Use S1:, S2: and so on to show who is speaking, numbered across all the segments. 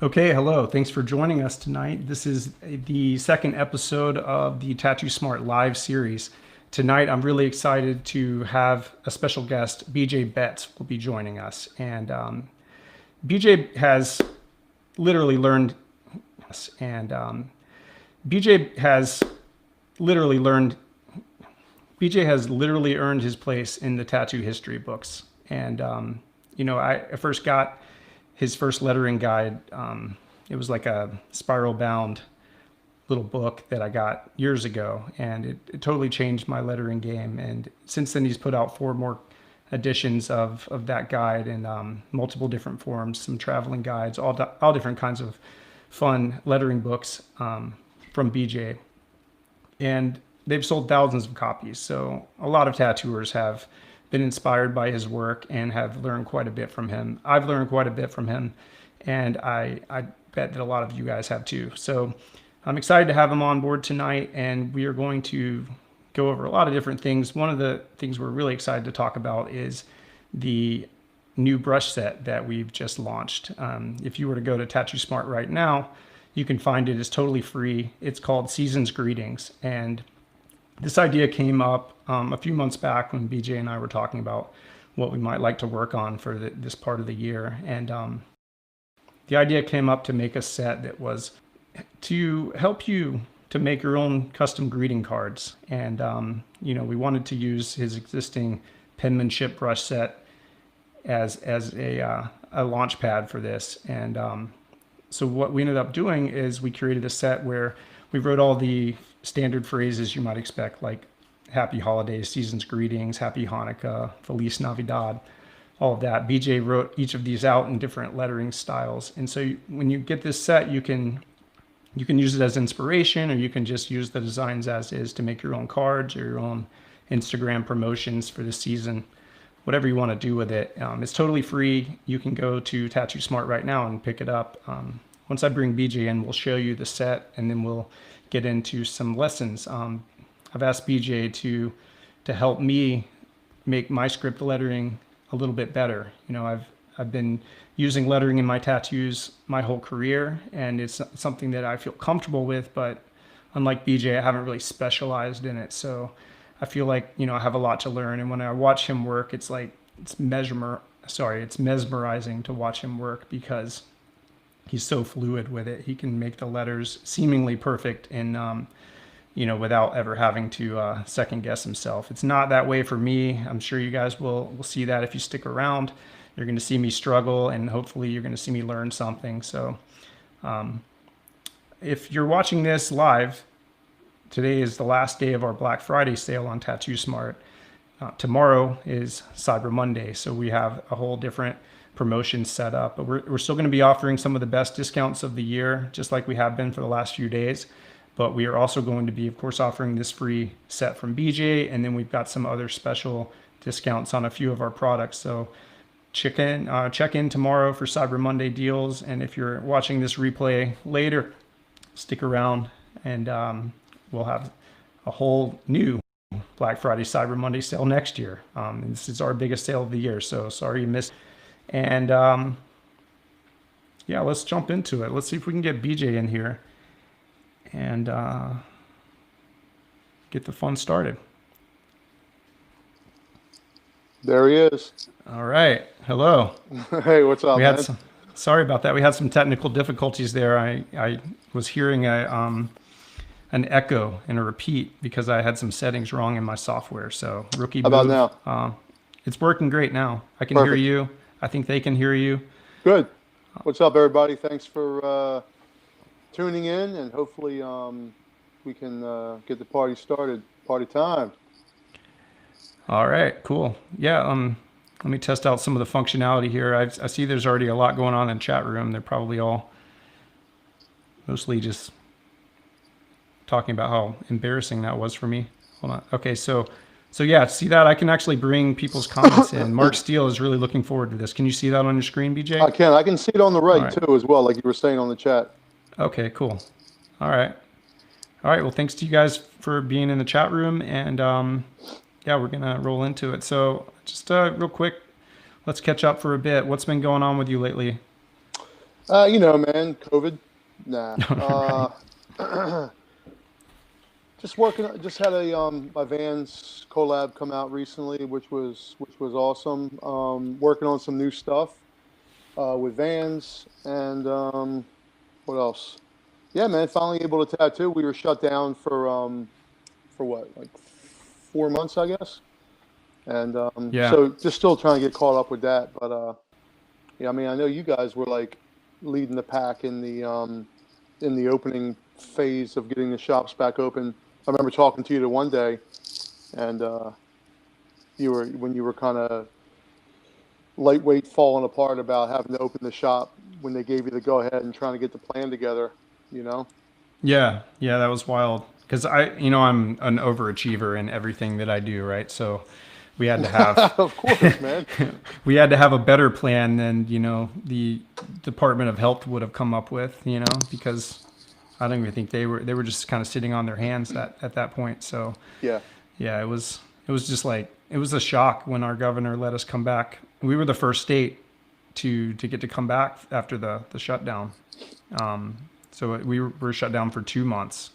S1: Okay, hello. Thanks for joining us tonight. This is the second episode of the Tattoo Smart Live series. Tonight, I'm really excited to have a special guest. BJ Betts will be joining us. And BJ has literally learned, and BJ has literally learned, BJ has literally earned his place in the tattoo history books. And, I first got his first lettering guide. It was like a spiral bound little book that I got years ago, and it totally changed my lettering game. And since then, he's put out 4 more editions of that guide in multiple different forms, some traveling guides, all different kinds of fun lettering books from BJ. And they've sold thousands of copies. So a lot of tattooers have been inspired by his work and have learned quite a bit from him. I've learned quite a bit from him, and I bet that a lot of you guys have too. So I'm excited to have him on board tonight, and we are going to go over a lot of different things. One of the things we're really excited to talk about is the new brush set that we've just launched. If you were to go to Tattoo Smart right now, you can find it. It's totally free. It's called Season's Greetings, and this idea came up a few months back when BJ and I were talking about what we might like to work on for this part of the year. And the idea came up to make a set that was to help you to make your own custom greeting cards. And, we wanted to use his existing penmanship brush set as a launch pad for this. And so what we ended up doing is we created a set where we wrote all the standard phrases you might expect, like Happy Holidays, Season's Greetings, Happy Hanukkah, Feliz Navidad, all of that. BJ wrote each of these out in different lettering styles. And so when you get this set, you can use it as inspiration, or you can just use the designs as is to make your own cards or your own Instagram promotions for the season, whatever you want to do with it. It's totally free. You can go to Tattoo Smart right now and pick it up. Once I bring BJ in, we'll show you the set, and then we'll get into some lessons. I've asked BJ to help me make my script lettering a little bit better. I've been using lettering in my tattoos my whole career, and it's something that I feel comfortable with, but unlike BJ, I haven't really specialized in it. So I feel like, I have a lot to learn. And when I watch him work, it's mesmerizing to watch him work, because he's so fluid with it. He can make the letters seemingly perfect and, without ever having to second guess himself. It's not that way for me. I'm sure you guys will see that if you stick around. You're going to see me struggle, and hopefully you're going to see me learn something. So if you're watching this live, today is the last day of our Black Friday sale on Tattoo Smart. Tomorrow is Cyber Monday, so we have a whole different promotion set up. But we're still going to be offering some of the best discounts of the year, just like we have been for the last few days. But we are also going to be, of course, offering this free set from BJ, and then we've got some other special discounts on a few of our products. So check in tomorrow for Cyber Monday deals. And if you're watching this replay later, stick around, and we'll have a whole new Black Friday Cyber Monday sale next year. This is our biggest sale of the year, so sorry you missed. And let's jump into it. Let's see if we can get BJ in here and get the fun started.
S2: There he is.
S1: All right. Hello.
S2: Hey, what's up, man?
S1: Sorry about that. We had some technical difficulties there. I was hearing an echo and a repeat because I had some settings wrong in my software. So rookie move.
S2: How about now?
S1: It's working great now. I can
S2: Perfect.
S1: hear you. I think they can hear you.
S2: Good. What's up, everybody? Thanks for tuning in, and hopefully we can get the party started. Party time.
S1: All right, cool. Yeah, let me test out some of the functionality here. I see there's already a lot going on in the chat room. They're probably all mostly just talking about how embarrassing that was for me. Hold on. Okay, so yeah, see that? I can actually bring people's comments in. Mark Steele is really looking forward to this. Can you see that on your screen, BJ?
S2: I can see it on the right too, as well, like you were saying on the chat.
S1: Okay, cool. All right. Well, thanks to you guys for being in the chat room, and we're gonna roll into it. So just real quick, let's catch up for a bit. What's been going on with you lately?
S2: You know, man, COVID. Nah.
S1: Right.
S2: Just working. Just had a my Vans collab come out recently, which was awesome. Working on some new stuff with Vans and what else? Yeah, man. Finally able to tattoo. We were shut down for what, like 4 months, I guess. And
S1: Yeah.
S2: so just still trying to get caught up with that. But yeah, I mean, I know you guys were like leading the pack in the opening phase of getting the shops back open. I remember talking to you the one day, and you were kind of lightweight falling apart about having to open the shop when they gave you the go ahead and trying to get the plan together. You know?
S1: Yeah. Yeah. That was wild. Because I'm an overachiever in everything that I do, right? So we had to have
S2: Of course, man.
S1: we had to have a better plan than the Department of Health would have come up with, because I don't even think they were just kind of sitting on their hands at that point. So
S2: Yeah,
S1: yeah, it was just like it was a shock when our governor let us come back. We were the first state to get to come back after the shutdown. So we were shut down for 2 months.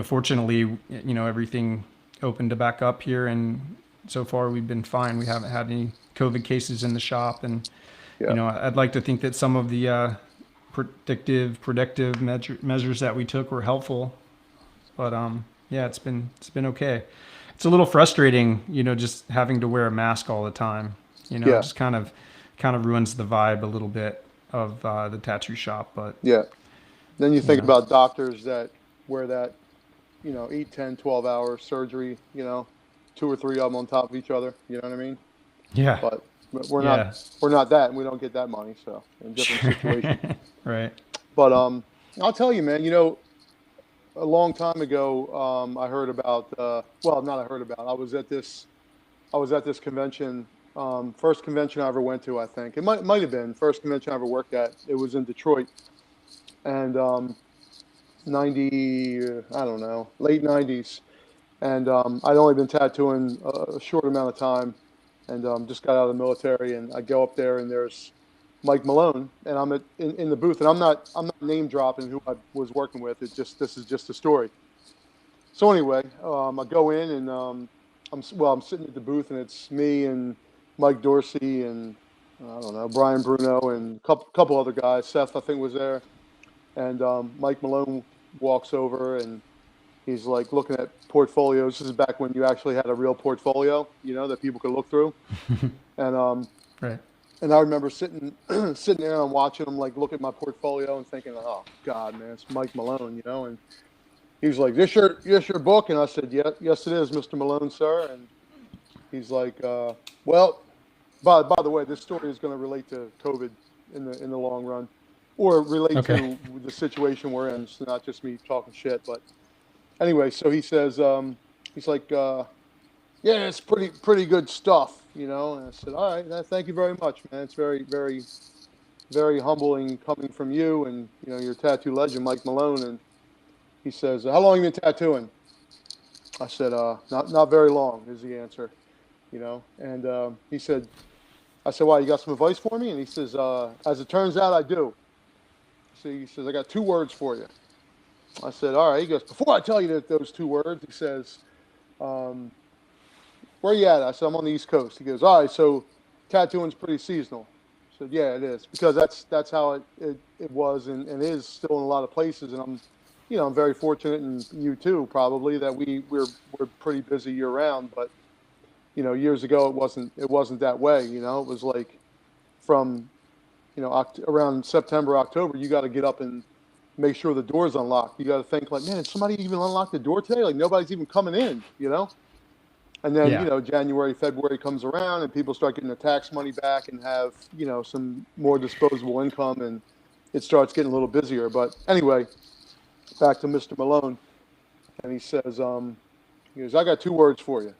S1: Fortunately, everything opened to back up here, and so far we've been fine. We haven't had any COVID cases in the shop, and
S2: yeah,
S1: I'd like to think that some of the predictive measures that we took were helpful. But yeah, it's been okay. It's a little frustrating, just having to wear a mask all the time. It
S2: yeah,
S1: just kind of ruins the vibe a little bit of the tattoo shop. But
S2: yeah. Then you
S1: you
S2: think
S1: know,
S2: about doctors that wear that, 8, 10, 12 hour surgery, two or three of them on top of each other. You know what I mean?
S1: yeah,
S2: But we're not
S1: yeah,
S2: we're not that, and we don't get that money, so in a different
S1: sure,
S2: situation.
S1: right,
S2: But I'll tell you, man. A long time ago, I heard about. Well, not I heard about. I was at this convention. First convention I ever went to. I think it might have been first convention I ever worked at. It was in Detroit, and 90. I don't know, late 90s. And I'd only been tattooing a short amount of time, and just got out of the military. And I go up there, and there's Mike Malone, and I'm in the booth, and I'm not name dropping who I was working with. This is just a story. So anyway, I go in, and I'm sitting at the booth, and it's me and Mike Dorsey and I don't know, Brian Bruno and a couple other guys. Seth, I think, was there, and Mike Malone walks over, and he's like looking at portfolios. This is back when you actually had a real portfolio, that people could look through. And
S1: right.
S2: and I remember sitting sitting there and I'm watching him like look at my portfolio and thinking, oh God, man, it's Mike Malone. And he was like, this your book? And I said, yeah, yes it is, Mr. Malone, sir. And he's like, well, by the way, this story is going to relate to COVID in the long run, or relate
S1: Okay.
S2: to the situation we're in. It's not just me talking shit, but anyway, so he says, he's like, yeah, it's pretty good stuff. And I said, all right, thank you very much, man. It's very, very, very humbling coming from you and your tattoo legend, Mike Malone. And he says, how long have you been tattooing? I said, not very long is the answer. And I said, why, you got some advice for me? And he says, as it turns out, I do. So he says, I got 2 words for you. I said, all right. He goes, before I tell you those 2 words, he says, um, where you at? I said, I'm on the East Coast. He goes, all right, so tattooing's pretty seasonal. I said, yeah, it is, because that's how it was and is still in a lot of places. And I'm very fortunate, and you too, probably, that we're pretty busy year round. But years ago it wasn't that way. It was like from around September, October, you got to get up and make sure the door's unlocked. You got to think like, man, did somebody even unlock the door today? Like nobody's even coming in. And then,
S1: Yeah.
S2: January, February comes around and people start getting their tax money back and have, some more disposable income, and it starts getting a little busier. But anyway, back to Mr. Malone. And he goes, I got 2 words for you.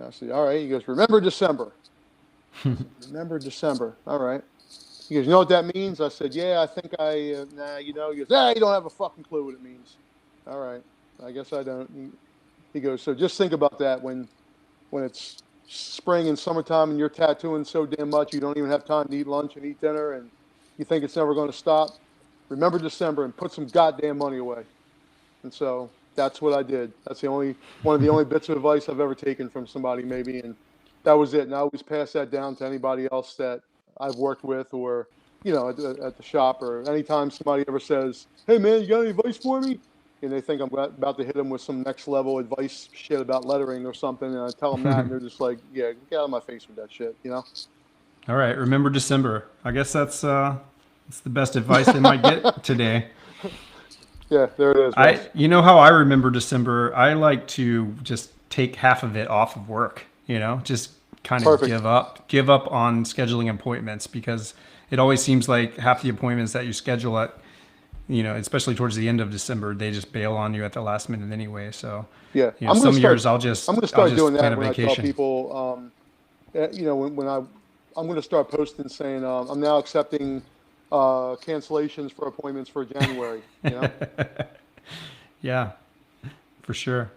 S2: I said, all right. He goes, remember December. I said, remember December. All right. He goes, you know what that means? I said, yeah, I think nah, He goes, you don't have a fucking clue what it means. All right. I guess I don't. He goes, so just think about that when it's spring and summertime and you're tattooing so damn much you don't even have time to eat lunch and eat dinner, and you think it's never going to stop, remember December and put some goddamn money away. And so that's what I did. That's one of the only bits of advice I've ever taken from somebody, maybe. And that was it. And I always pass that down to anybody else that I've worked with, or, at the shop, or anytime somebody ever says, "Hey man, you got any advice for me?" And they think I'm about to hit them with some next level advice shit about lettering or something. And I tell them that, and they're just like, "Yeah, get out of my face with that shit,"
S1: All right. Remember December. I guess that's the best advice they might get today.
S2: Yeah, there it is. Russ.
S1: You know how I remember December? I like to just take half of it off of work, just kind of give up on scheduling appointments, because it always seems like half the appointments that you schedule at, especially towards the end of December, they just bail on you at the last minute anyway. So
S2: yeah,
S1: some years I'm going
S2: to start doing that when I tell people, I'm going to start posting saying, I'm now accepting cancellations for appointments for January.
S1: Yeah, for sure.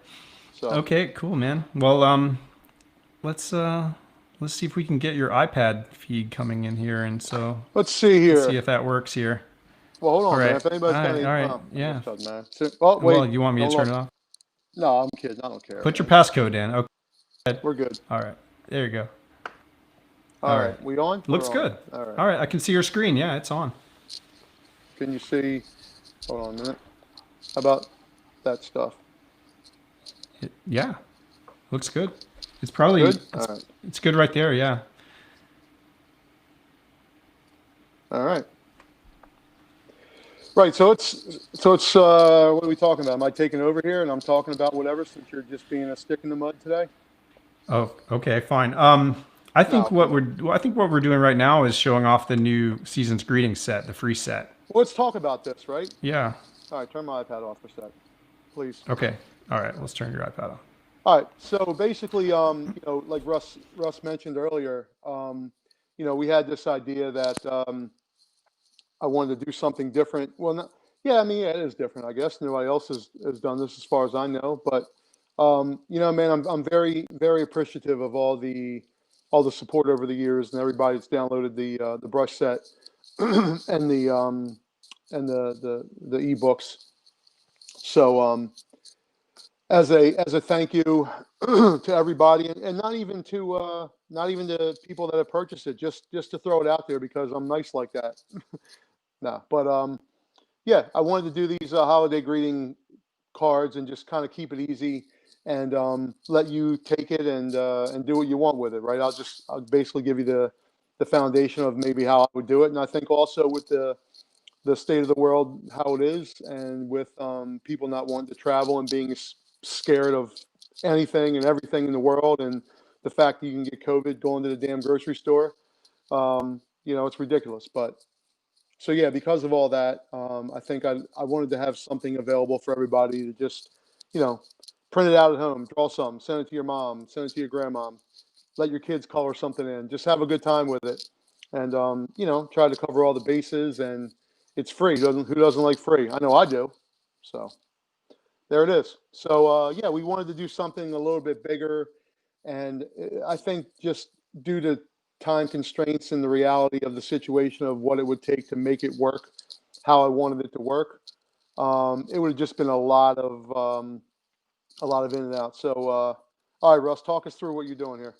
S2: So
S1: okay, cool, man. Well, let's see if we can get your iPad feed coming in here, and so
S2: let's see here.
S1: Let's see if that works here.
S2: Well, hold on,
S1: all right.
S2: man. If anybody's got any,
S1: all right, yeah.
S2: Man. Oh, wait.
S1: Well, you want me to turn it off?
S2: No, I'm kidding. I don't care.
S1: Put your passcode in. Okay.
S2: We're good.
S1: All right. There you go.
S2: All right. We on?
S1: Looks good. All right. I can see your screen. Yeah, it's on.
S2: Can you see? Hold on a minute. How about that stuff?
S1: Yeah. Looks good. It's probably
S2: good?
S1: It's good right there. Yeah.
S2: All right. Right. So it's what are we talking about? Am I taking over here and I'm talking about whatever, since you're just being a stick in the mud today?
S1: Oh, okay, fine. I think what we're doing right now is showing off the new Season's Greetings set, the free set.
S2: Well, let's talk about this, right?
S1: Yeah.
S2: All right, turn my iPad off for a sec, please.
S1: Okay. All right, let's turn your iPad off.
S2: All right. So basically, like Russ mentioned earlier, we had this idea that I wanted to do something different. Well, it is different, I guess. Nobody else has done this as far as I know, but man, I'm very, very appreciative of all the support over the years, and everybody that's downloaded the brush set and the ebooks. So as a thank you to everybody, and not even to people that have purchased it, just to throw it out there because I'm nice like that. No, but I wanted to do these holiday greeting cards and just kind of keep it easy, and let you take it and do what you want with it, right? I'll basically give you the foundation of maybe how I would do it, and I think also with the state of the world, how it is, and with people not wanting to travel and being scared of anything and everything in the world, and the fact that you can get COVID going to the damn grocery store, it's ridiculous. But so yeah, because of all that, I think I wanted to have something available for everybody to just, print it out at home, draw something, send it to your mom, send it to your grandma, let your kids color something in, just have a good time with it, and try to cover all the bases. And it's free. Who doesn't like free? I know I do. So there it is. So we wanted to do something a little bit bigger, and I think just due to time constraints and the reality of the situation of what it would take to make it work how I wanted it to work, it would have just been a lot of in and out. So all right, Russ, talk us through what you're doing here.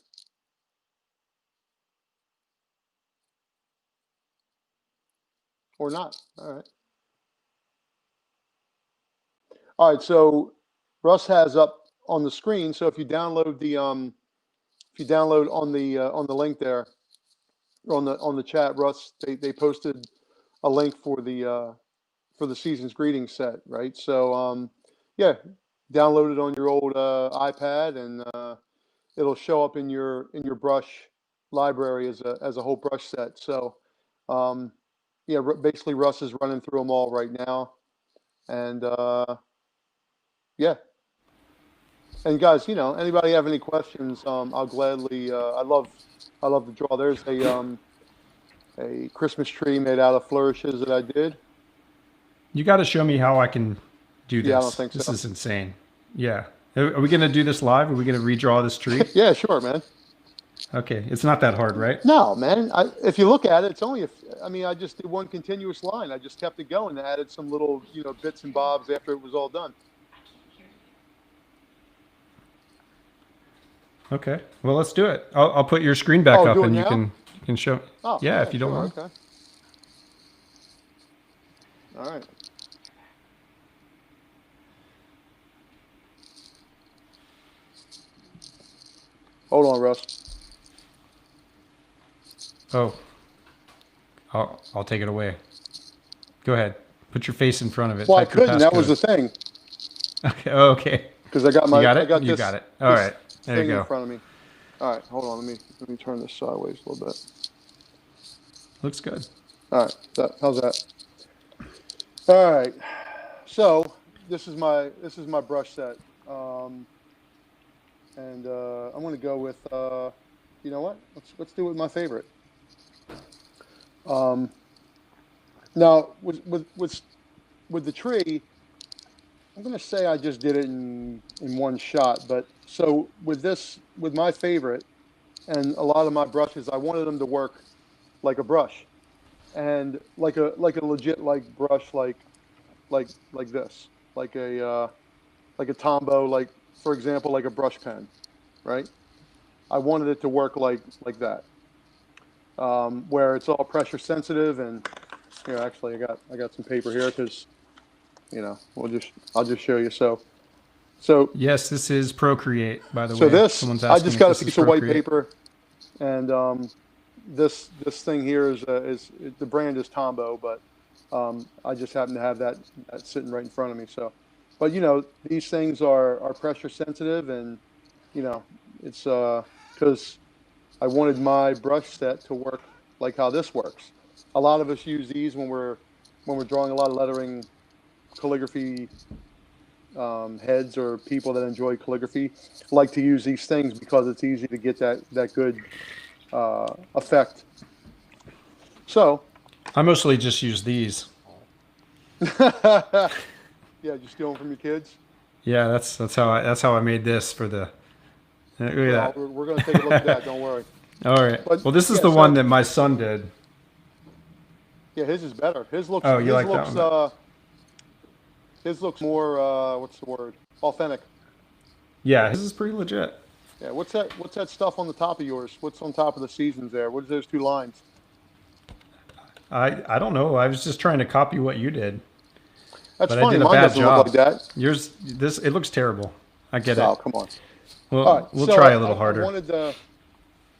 S2: Or not. All right. All right, so Russ has up on the screen. So if you download on the link there, on the chat, Russ, they posted a link for the Season's Greetings set, right? So download it on your old iPad, and it'll show up in your brush library as a whole brush set. So basically Russ is running through them all right now, and and guys, anybody have any questions? I'll gladly. I love to draw. There's a Christmas tree made out of flourishes that I did.
S1: You got to show me how I can do this.
S2: Yeah, I don't think so.
S1: This is insane. Yeah. Are we going to do this live? Are we going to redraw this tree?
S2: Yeah, sure, man.
S1: Okay, it's not that hard, right?
S2: No, man. If you look at it, it's only I mean, I just did one continuous line. I just kept it going. I added some little, bits and bobs after it was all done.
S1: Okay, well, let's do it. I'll put your screen back up
S2: do it
S1: and
S2: now?
S1: you can show.
S2: Oh,
S1: Yeah, if you don't
S2: sure,
S1: mind.
S2: okay. All right. Hold on, Russ.
S1: Oh, I'll take it away. Go ahead. Put your face in front of it.
S2: Well, I
S1: Type your
S2: couldn't. That was the
S1: passcode.
S2: thing.
S1: Okay. Oh, okay.
S2: Because I got my,
S1: You got it?
S2: I got
S1: You
S2: this.
S1: got it. All
S2: this
S1: right. There
S2: thing
S1: you
S2: in
S1: go.
S2: front of me. All right, hold on. Let me turn this sideways a little bit.
S1: Looks good.
S2: All right, how's that? All right. So this is my brush set, and I'm going to go with. You know what? Let's do it with my favorite. Now with the tree, I'm going to say I just did it in one shot, but so with my favorite and a lot of my brushes, I wanted them to work like a brush and like a legit brush like this, like a Tombow, like for example, like a brush pen, right? I wanted it to work like that, where it's all pressure sensitive. And here, actually, I got some paper here because I'll just show you. So
S1: Yes, this is Procreate, by the
S2: so
S1: way.
S2: this
S1: Someone's
S2: I
S1: asking
S2: just
S1: if
S2: got a
S1: this is
S2: piece of white
S1: Procreate.
S2: paper, and this thing here is the brand is Tombow, but I just happen to have that sitting right in front of me. So, but these things are pressure sensitive, and it's because I wanted my brush set to work like how this works. A lot of us use these when we're drawing a lot of lettering, calligraphy, heads or people that enjoy calligraphy like to use these things because it's easy to get that good effect. So,
S1: I mostly just use these.
S2: yeah, just stealing from your kids.
S1: Yeah, that's how I made this for the. Look at
S2: Well,
S1: that.
S2: we're going to take a look at that. Don't worry.
S1: All right.
S2: But
S1: Well, this is
S2: yeah,
S1: the
S2: so,
S1: one that my son did.
S2: Yeah, his is better. His looks.
S1: Oh, you
S2: His
S1: like
S2: looks.
S1: that one?
S2: His looks more. What's the word? Authentic.
S1: Yeah, his is pretty legit.
S2: Yeah. What's that stuff on the top of yours? What's on top of the seasons there? What are those two lines?
S1: I don't know. I was just trying to copy what you did,
S2: That's
S1: but I
S2: funny.
S1: did a
S2: Mine
S1: bad
S2: doesn't
S1: job.
S2: look like that.
S1: Yours, it looks terrible. I get
S2: Oh,
S1: it.
S2: come on.
S1: Well,
S2: All right.
S1: we'll
S2: So
S1: try a little harder.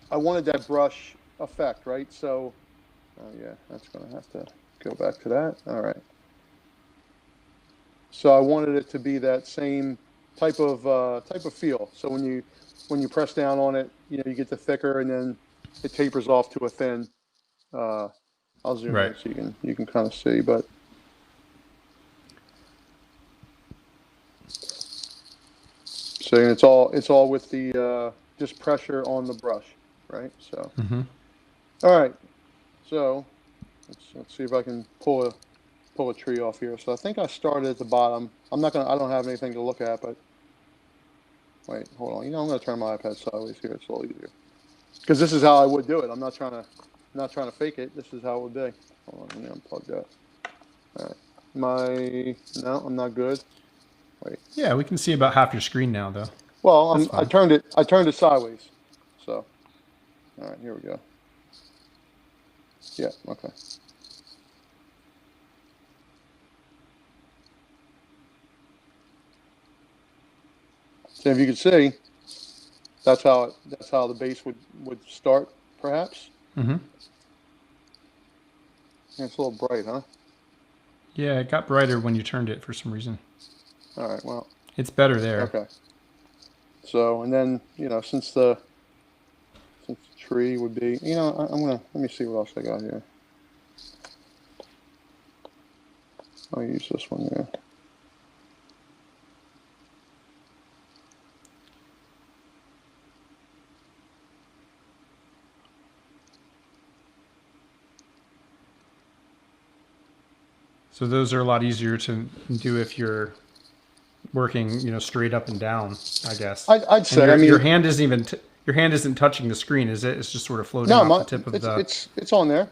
S2: I wanted that brush effect, right? So, oh yeah, that's going to have to go back to that. All right. So I wanted it to be that same type of feel. So when you press down on it, you get the thicker, and then it tapers off to a thin. I'll zoom
S1: Right.
S2: in so you can kind of see, but so it's all with the just pressure on the brush, right? So all right, so let's see if I can pull a tree off here. So I think I started at the bottom. I don't have anything to look at, but wait, hold on. I'm gonna turn my iPad sideways here. It's a little easier because this is how I would do it. I'm not trying to fake it. This is how it would be. Hold on, let me unplug that. All right, no, I'm not good. Wait.
S1: Yeah, we can see about half your screen now, though.
S2: Well, I turned it sideways. So, all right, here we go. Yeah, okay. So if you can see, that's how the base would start, perhaps.
S1: Mm-hmm.
S2: Yeah, it's a little bright, huh?
S1: Yeah, it got brighter when you turned it for some reason.
S2: All right, well.
S1: It's better there.
S2: Okay. So, and then, since the tree would be, let me see what else I got here. I'll use this one here.
S1: So those are a lot easier to do if you're working, straight up and down, I guess.
S2: I'd say.
S1: And
S2: I mean,
S1: your hand isn't even Your hand isn't touching the screen, is it? It's just sort of floating
S2: No,
S1: off the tip of the...
S2: it's on there.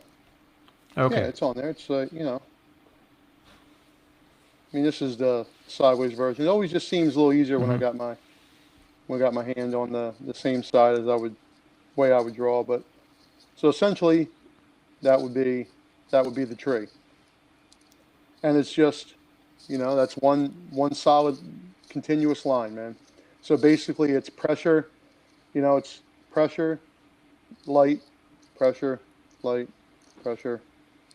S1: Okay.
S2: Yeah, it's on there. It's you know. I mean, this is the sideways version. It always just seems a little easier when I got my hand on the same side as way I would draw. But so essentially, that would be the tree, and it's just, you know, that's one solid continuous line, man. So basically, it's pressure. You know, it's pressure, light, pressure, light, pressure,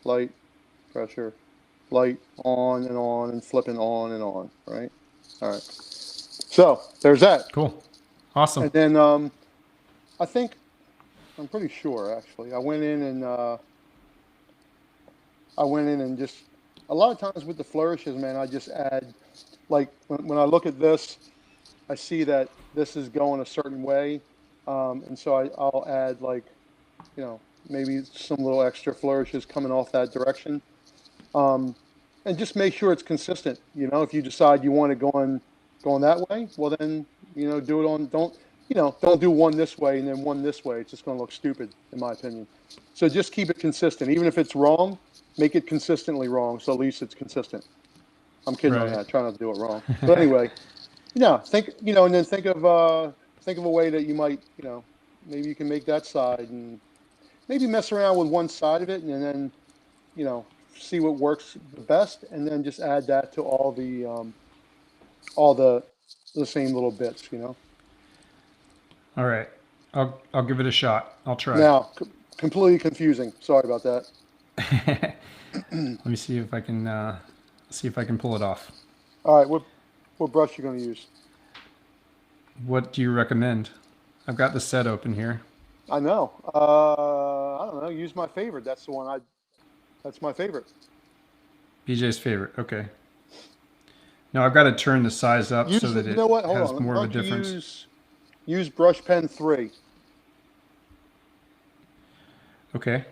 S2: light, pressure, light, on and flipping on and on, right? All right. So there's that.
S1: Cool. Awesome.
S2: And then I think, I'm pretty sure actually, I went in and just, a lot of times with the flourishes, man, I just add, like when I look at this, I see that this is going a certain way. And so I'll add, like, you know, maybe some little extra flourishes coming off that direction. And just make sure it's consistent. You know, if you decide you want it going that way, well then, you know, do it on, don't do one this way and then one this way. It's just going to look stupid, in my opinion. So just keep it consistent. Even if it's wrong, make it consistently wrong, so at least it's consistent. I'm kidding on that. Try not to do it wrong. But anyway, think, and then think of a way that you might, maybe you can make that side and maybe mess around with one side of it and then, see what works the best, and then just add that to all the same little bits,
S1: All right. I'll give it a shot. I'll try.
S2: Now, completely confusing. Sorry about that.
S1: Let me see if I can pull it off.
S2: All right, what brush you going to use?
S1: What do you recommend? I've got the set open here.
S2: I know. I don't know. Use my favorite. That's the one that's my favorite.
S1: BJ's favorite. Okay. Now I've got to turn the size up so that it has more of a difference.
S2: Use brush pen 3.
S1: Okay.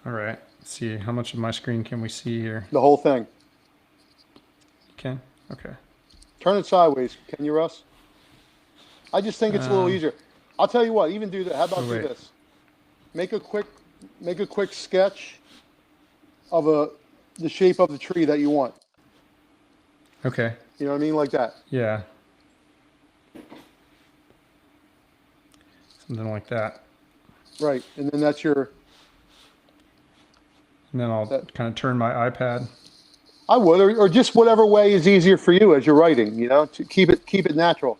S1: All right. Let's see, how much of my screen can we see here?
S2: The whole thing.
S1: Okay. Okay.
S2: Turn it sideways, can you, Russ? I just think it's a little easier. I'll tell you what. Even do that. How about do this? Make a quick sketch of the shape of the tree that you want.
S1: Okay.
S2: You know what I mean, like that.
S1: Yeah. Something like that.
S2: Right, and then that's your.
S1: And then I'll kind of turn my iPad.
S2: I would, or just whatever way is easier for you as you're writing. To keep it natural.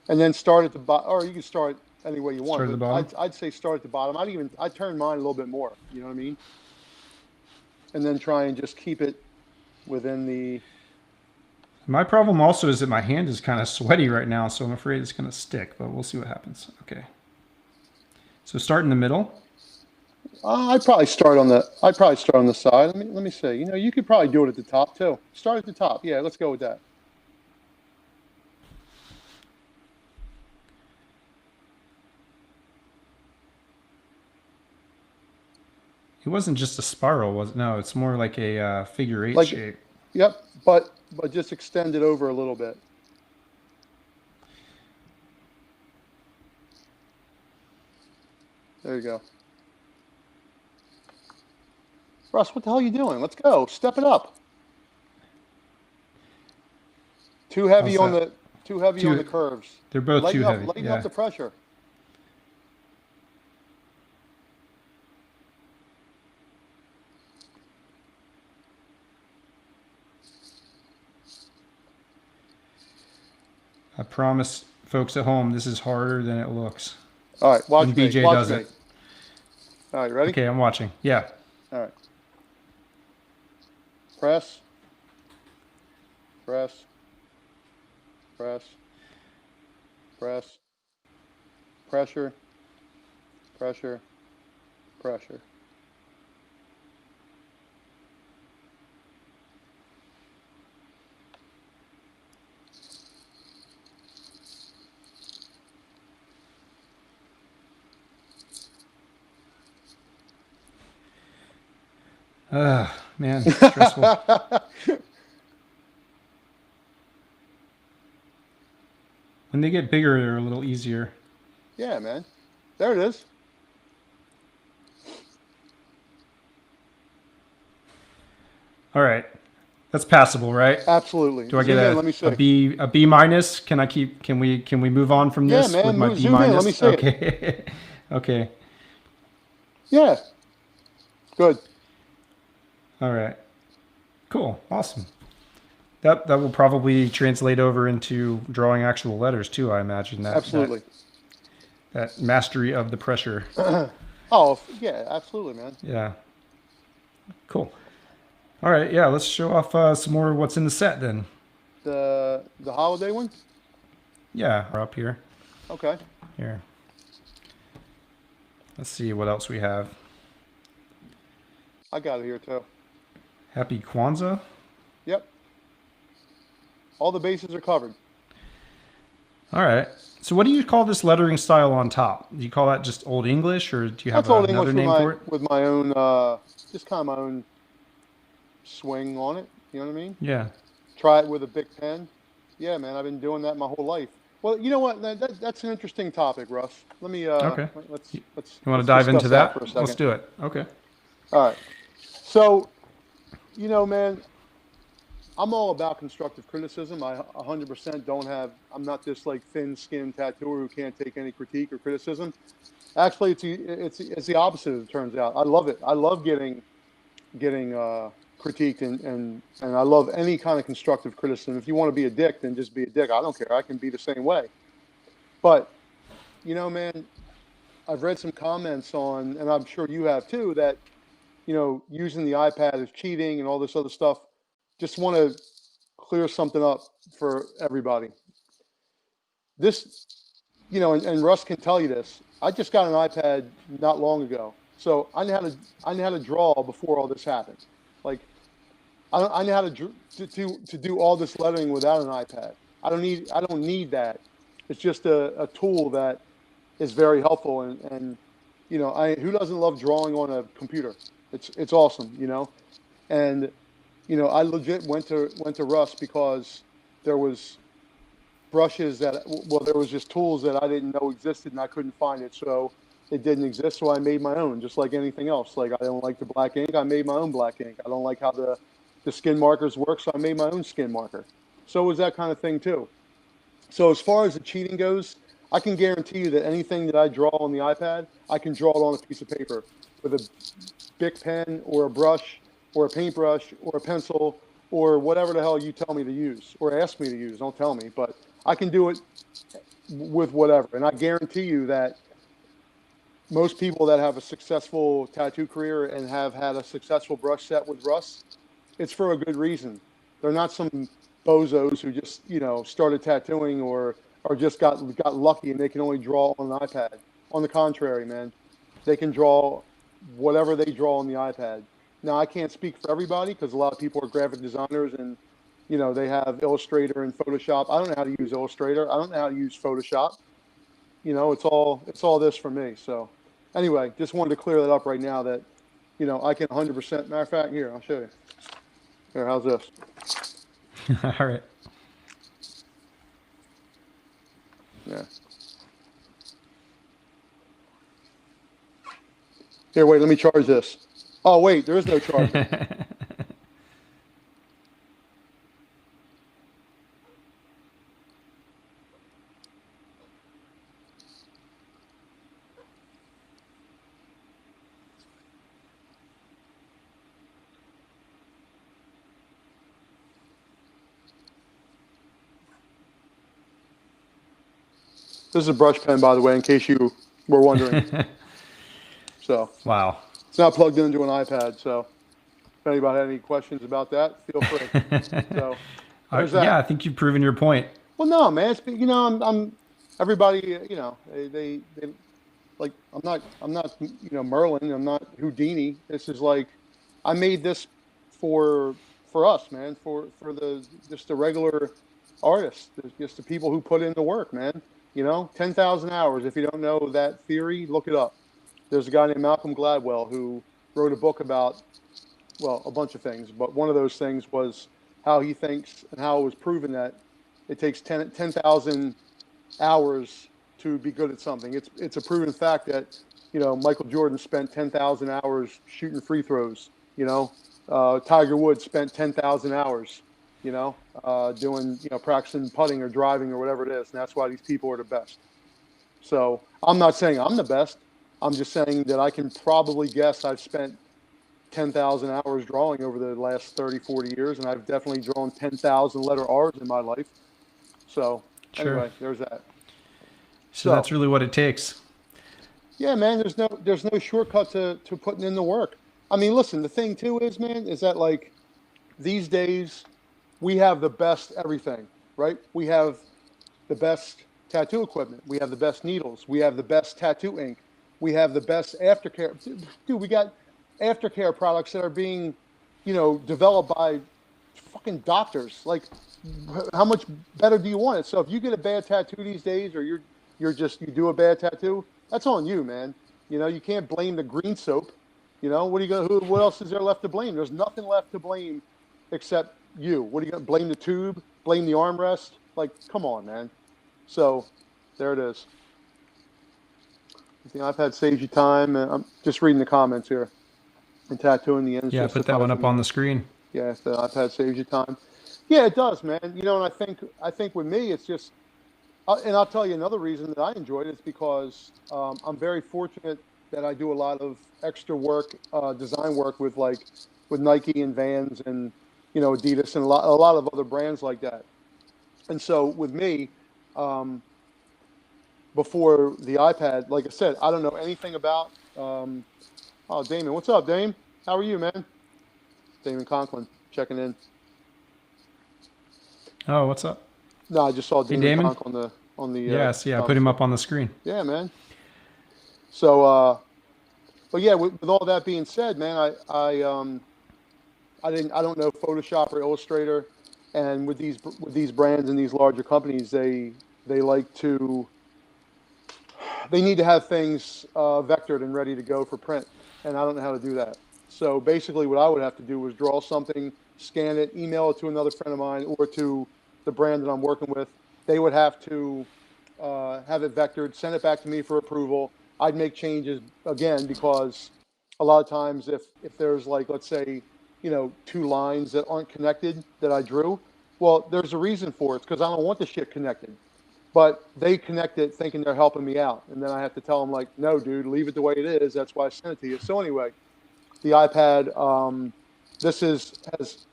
S2: And then start at the bottom, or you can start any way you want.
S1: Start at the bottom?
S2: I'd say start at the bottom. I'd turn mine a little bit more. You know what I mean? And then try and just keep it within the.
S1: My problem also is that my hand is kind of sweaty right now, so I'm afraid it's going to stick, but we'll see what happens. Okay. So start in the middle.
S2: I'd probably start on the side. Let me see. You could probably do it at the top too. Start at the top. Yeah, let's go with that.
S1: It wasn't just a spiral, was it? No, it's more like a figure 8 shape.
S2: Yep, but just extend it over a little bit. There you go. Russ, what the hell are you doing? Let's go. Step it up. Too heavy on the curves.
S1: They're both too heavy.
S2: Lighten up the pressure.
S1: I promise folks at home, this is harder than it looks.
S2: All right, watch me.
S1: BJ does it.
S2: All right, ready?
S1: Okay, I'm watching. Yeah.
S2: All right. Press. Press. Press. Press. Pressure. Pressure. Pressure.
S1: Man, stressful. When they get bigger, they're a little easier.
S2: Yeah, man. There it is.
S1: All right. That's passable, right?
S2: Absolutely.
S1: Do I get
S2: Zoom in. Let me see.
S1: a B minus? Can we move on from
S2: Yeah,
S1: this with
S2: man.
S1: my B
S2: Zoom in. Let me
S1: minus?
S2: see it.
S1: Okay. Okay.
S2: Yeah. Good.
S1: All right. Cool. Awesome. That will probably translate over into drawing actual letters too, I imagine.
S2: Absolutely.
S1: That mastery of the pressure.
S2: Oh, yeah, absolutely, man.
S1: Yeah. Cool. All right. Yeah, let's show off some more of what's in the set then.
S2: The holiday one?
S1: Yeah, we're up here.
S2: Okay.
S1: Here. Let's see what else we have.
S2: I got it here too.
S1: Happy Kwanzaa.
S2: Yep. All the bases are covered.
S1: All right. So what do you call this lettering style on top? Do you call that just Old English, or do you have
S2: That's Old
S1: another
S2: English
S1: name for it?
S2: with my own, just kind of my own swing on it. You know what I mean?
S1: Yeah.
S2: Try it with a big pen. Yeah, man, I've been doing that my whole life. Well, you know what? That's an interesting topic, Russ. Let me
S1: Okay.
S2: let's
S1: You want to dive into
S2: that for
S1: that?
S2: a second.
S1: Let's do it. Okay.
S2: All right. So, you know, man, I'm all about constructive criticism. I 100% don't have. I'm not this like thin-skinned tattooer who can't take any critique or criticism. Actually, it's the opposite. It turns out. I love it. I love getting critiqued and I love any kind of constructive criticism. If you want to be a dick, then just be a dick. I don't care. I can be the same way. But you know, man, I've read some comments on, and I'm sure you have too, that you know using the iPad is cheating and all this other stuff. Just want to clear something up for everybody. This, you know, and Russ can tell you this. I just got an iPad not long ago, so I know how to draw before all this happened. Like I know how to do all this lettering without an iPad. I don't need that. It's just a tool that is very helpful and you know who doesn't love drawing on a computer? It's awesome, you know. And you know I legit went to Russ because there was brushes that there was just tools that I didn't know existed and I couldn't find it, so it didn't exist, so I made my own, just like anything else. Like I don't like the black ink, I made my own black ink. I don't like how the skin markers work, so I made my own skin marker. So it was that kind of thing too. So as far as the cheating goes, I can guarantee you that anything that I draw on the iPad, I can draw it on a piece of paper with a Bic pen or a brush or a paintbrush or a pencil or whatever the hell you tell me to use or ask me to use. Don't tell me, but I can do it with whatever. And I guarantee you that most people that have a successful tattoo career and have had a successful brush set with Russ, it's for a good reason. They're not some bozos who just, you know, started tattooing or just got lucky and they can only draw on an iPad. On the contrary, man, they can draw whatever they draw on the iPad. Now, I can't speak for everybody because a lot of people are graphic designers and, you know, they have Illustrator and Photoshop. I don't know how to use Illustrator. I don't know how to use Photoshop. You know, it's all this for me. So anyway, just wanted to clear that up right now that, you know, I can 100%. Matter of fact, here, I'll show you. Here, how's this?
S1: All right.
S2: Yeah. Here, wait, let me charge this. Oh, wait, there is no charger. This is a brush pen, by the way, in case you were wondering. So,
S1: wow.
S2: It's not plugged into an iPad. So, if anybody had any questions about that, feel free. So, there's that.
S1: Yeah, I think you've proven your point.
S2: Well, no, man. It's, you know, I'm everybody. You know, they like I'm not you know Merlin. I'm not Houdini. This is like I made this for us, man. For the just the regular artists, just the people who put in the work, man. You know, 10,000 hours. If you don't know that theory, look it up. There's a guy named Malcolm Gladwell who wrote a book about, well, a bunch of things, but one of those things was how he thinks and how it was proven that it takes 10,000 hours to be good at something. It's a proven fact that, you know, Michael Jordan spent 10,000 hours shooting free throws. You know, Tiger Woods spent 10,000 hours, you know, doing, you know, practicing putting or driving or whatever it is. And that's why these people are the best. So I'm not saying I'm the best. I'm just saying that I can probably guess I've spent 10,000 hours drawing over the last 30, 40 years, and I've definitely drawn 10,000 letter R's in my life. So
S1: Sure.
S2: anyway, there's that.
S1: So that's really what it takes.
S2: Yeah, man, there's no shortcut to putting in the work. I mean, listen, the thing too is, man, is that like these days we have the best everything, right? We have the best tattoo equipment. We have the best needles. We have the best tattoo ink. We have the best aftercare. Dude, we got aftercare products that are being, you know, developed by fucking doctors. Like, how much better do you want it? So if you get a bad tattoo these days, or you do a bad tattoo, that's on you, man. You know, you can't blame the green soap. You know, what else is there left to blame? There's nothing left to blame except you. What are you going to blame? The tube? Blame the armrest? Like, come on, man. So there it is. The iPad saves you time. And I'm just reading the comments here. And tattooing the ends.
S1: Yeah, put that one up on the screen.
S2: Yeah, the iPad saves you time. Yeah, it does, man. You know, and I think with me, it's just, and I'll tell you another reason that I enjoyed it is because I'm very fortunate that I do a lot of extra work, design work with Nike and Vans and, you know, Adidas and a lot of other brands like that. And so with me, before the iPad, like I said, I don't know anything about. Oh, Damon, what's up, Dame? How are you, man? Damon Conklin checking in.
S1: Oh, what's up?
S2: No, I just saw Damon Conklin on the.
S1: Yes, yeah, I put him up on the screen.
S2: Yeah, man. So, but yeah, with all that being said, man, I don't know Photoshop or Illustrator, and with these brands and these larger companies, they need to have things vectored and ready to go for print, and I don't know how to do that. So basically, what I would have to do was draw something, scan it, email it to another friend of mine or to the brand that I'm working with. They would have to have it vectored, send it back to me for approval. I'd make changes again because a lot of times if there's like, let's say, you know, 2 lines that aren't connected that I drew, well, there's a reason for it. It's because I don't want the shit connected. But they connect it thinking they're helping me out. And then I have to tell them, like, no, dude, leave it the way it is. That's why I sent it to you. So anyway, the iPad, has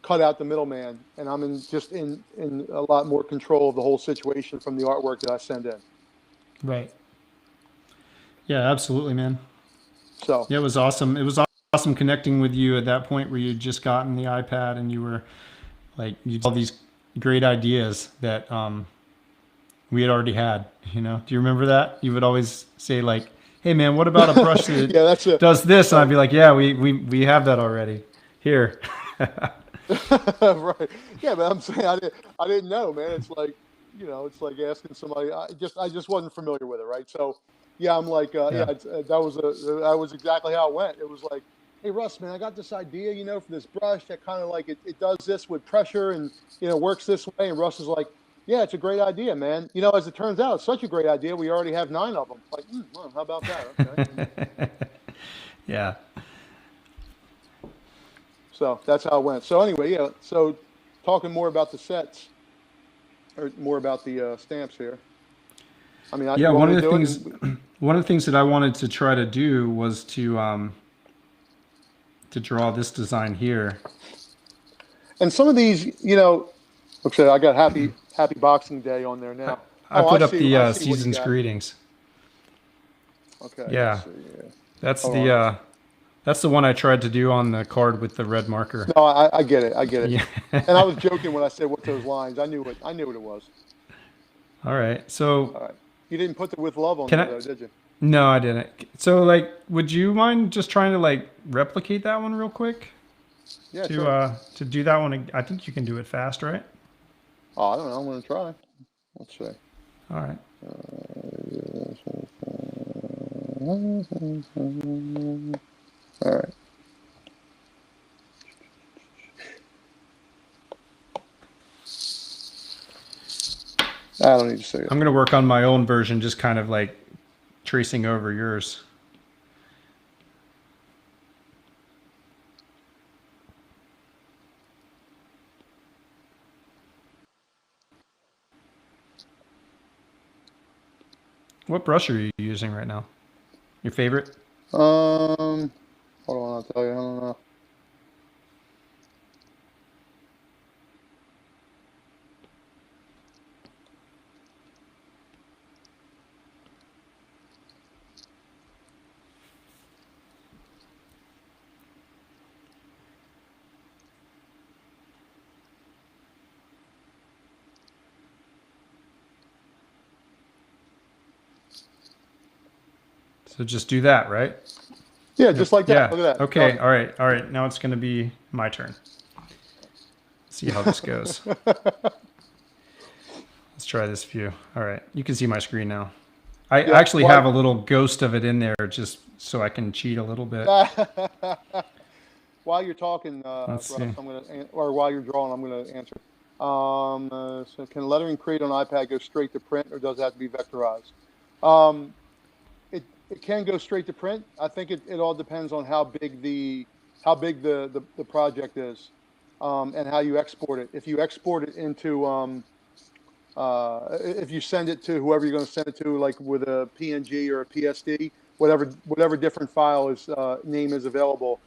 S2: cut out the middleman. And I'm in a lot more control of the whole situation from the artwork that I send in.
S1: Right. Yeah, absolutely, man.
S2: So
S1: yeah, it was awesome. It was awesome connecting with you at that point where you'd just gotten the iPad and you were like, you had all these great ideas that we had already had, you know. Do you remember that? You would always say like, hey man, what about a brush that
S2: yeah,
S1: does this? And I'd be like, yeah, we have that already. Here.
S2: Right. Yeah, but I'm saying I didn't know, man. It's like, you know, it's like asking somebody. I just wasn't familiar with it, right? So, yeah, I'm like, that was exactly how it went. It was like, hey Russ, man, I got this idea, you know, for this brush that kind of like it does this with pressure and, you know, works this way. And Russ is like, yeah, it's a great idea, man. You know, as it turns out, it's such a great idea. We already have 9 of them. Like, well, how about that? Okay.
S1: Yeah.
S2: So that's how it went. So anyway, yeah. So talking more about the sets, or more about the stamps here. I mean,
S1: one of the things that I wanted to try to do was to draw this design here.
S2: And some of these, you know, okay, I got happy Boxing Day on there now.
S1: I put up the season's greetings.
S2: Okay.
S1: Yeah.
S2: See,
S1: That's the one I tried to do on the card with the red marker.
S2: No, I get it.
S1: Yeah.
S2: And I was joking when I said what's those lines. I knew what it was.
S1: All right. So.
S2: All right. You didn't put the with love on there, though, did you?
S1: No, I didn't. So, like, would you mind just trying to like replicate that one real quick?
S2: Yeah. Sure.
S1: To do that one, I think you can do it fast, right?
S2: Oh, I don't know. I'm gonna try. Let's see.
S1: All right.
S2: All right. I don't need to see it.
S1: I'm going to work on my own version, just kind of like tracing over yours. What brush are you using right now? Your favorite?
S2: Hold on, I'll tell you. I don't know.
S1: So just do that, right?
S2: Yeah, just like that.
S1: Yeah.
S2: Look at that.
S1: Okay.
S2: Done.
S1: All right. All right. Now it's going to be my turn. See how this goes. Let's try this view. All right. You can see my screen now. I
S2: Yeah,
S1: actually have a little ghost of it in there just so I can cheat a little bit.
S2: While you're talking,
S1: Let's
S2: Russ,
S1: see.
S2: I'm gonna, or while you're drawing, I'm gonna answer. So can lettering create on iPad go straight to print, or does it have to be vectorized? It can go straight to print. I think it all depends on how big the project is, and how you export it. If you export it into if you send it to whoever you're going to send it to, like with a PNG or a PSD, whatever different file is name is available,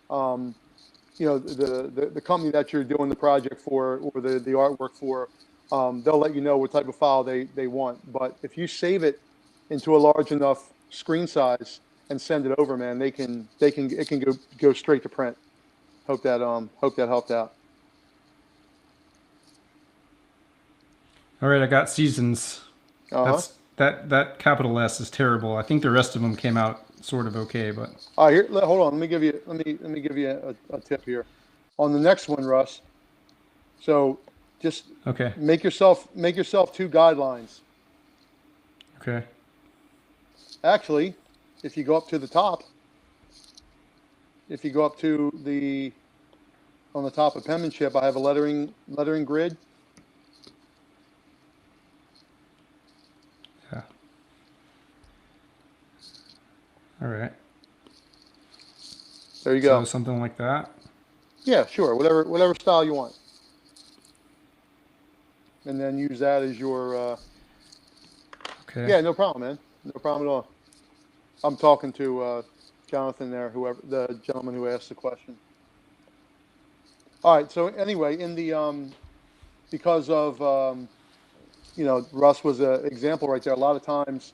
S2: you know, the company that you're doing the project for or the artwork for, they'll let you know what type of file they want. But if you save it into a large enough screen size and send it over, man, it can go straight to print. Hope that helped out.
S1: All right. I got seasons.
S2: Uh-huh.
S1: That capital S is terrible. I think the rest of them came out sort of okay, but
S2: All right, here, hold on. Let me give you a tip here. On the next one, Russ. So just
S1: okay.
S2: make yourself 2 guidelines.
S1: Okay.
S2: Actually, if you go up to the top, if you go up to on the top of penmanship, I have a lettering grid.
S1: Yeah. All right.
S2: There you go.
S1: So something like that.
S2: Yeah, sure. Whatever style you want. And then use that as your
S1: Okay.
S2: yeah, no problem, man. No problem at all. I'm talking to Jonathan there, whoever the gentleman who asked the question. All right. So anyway, in the because of you know, Russ was an example right there. A lot of times,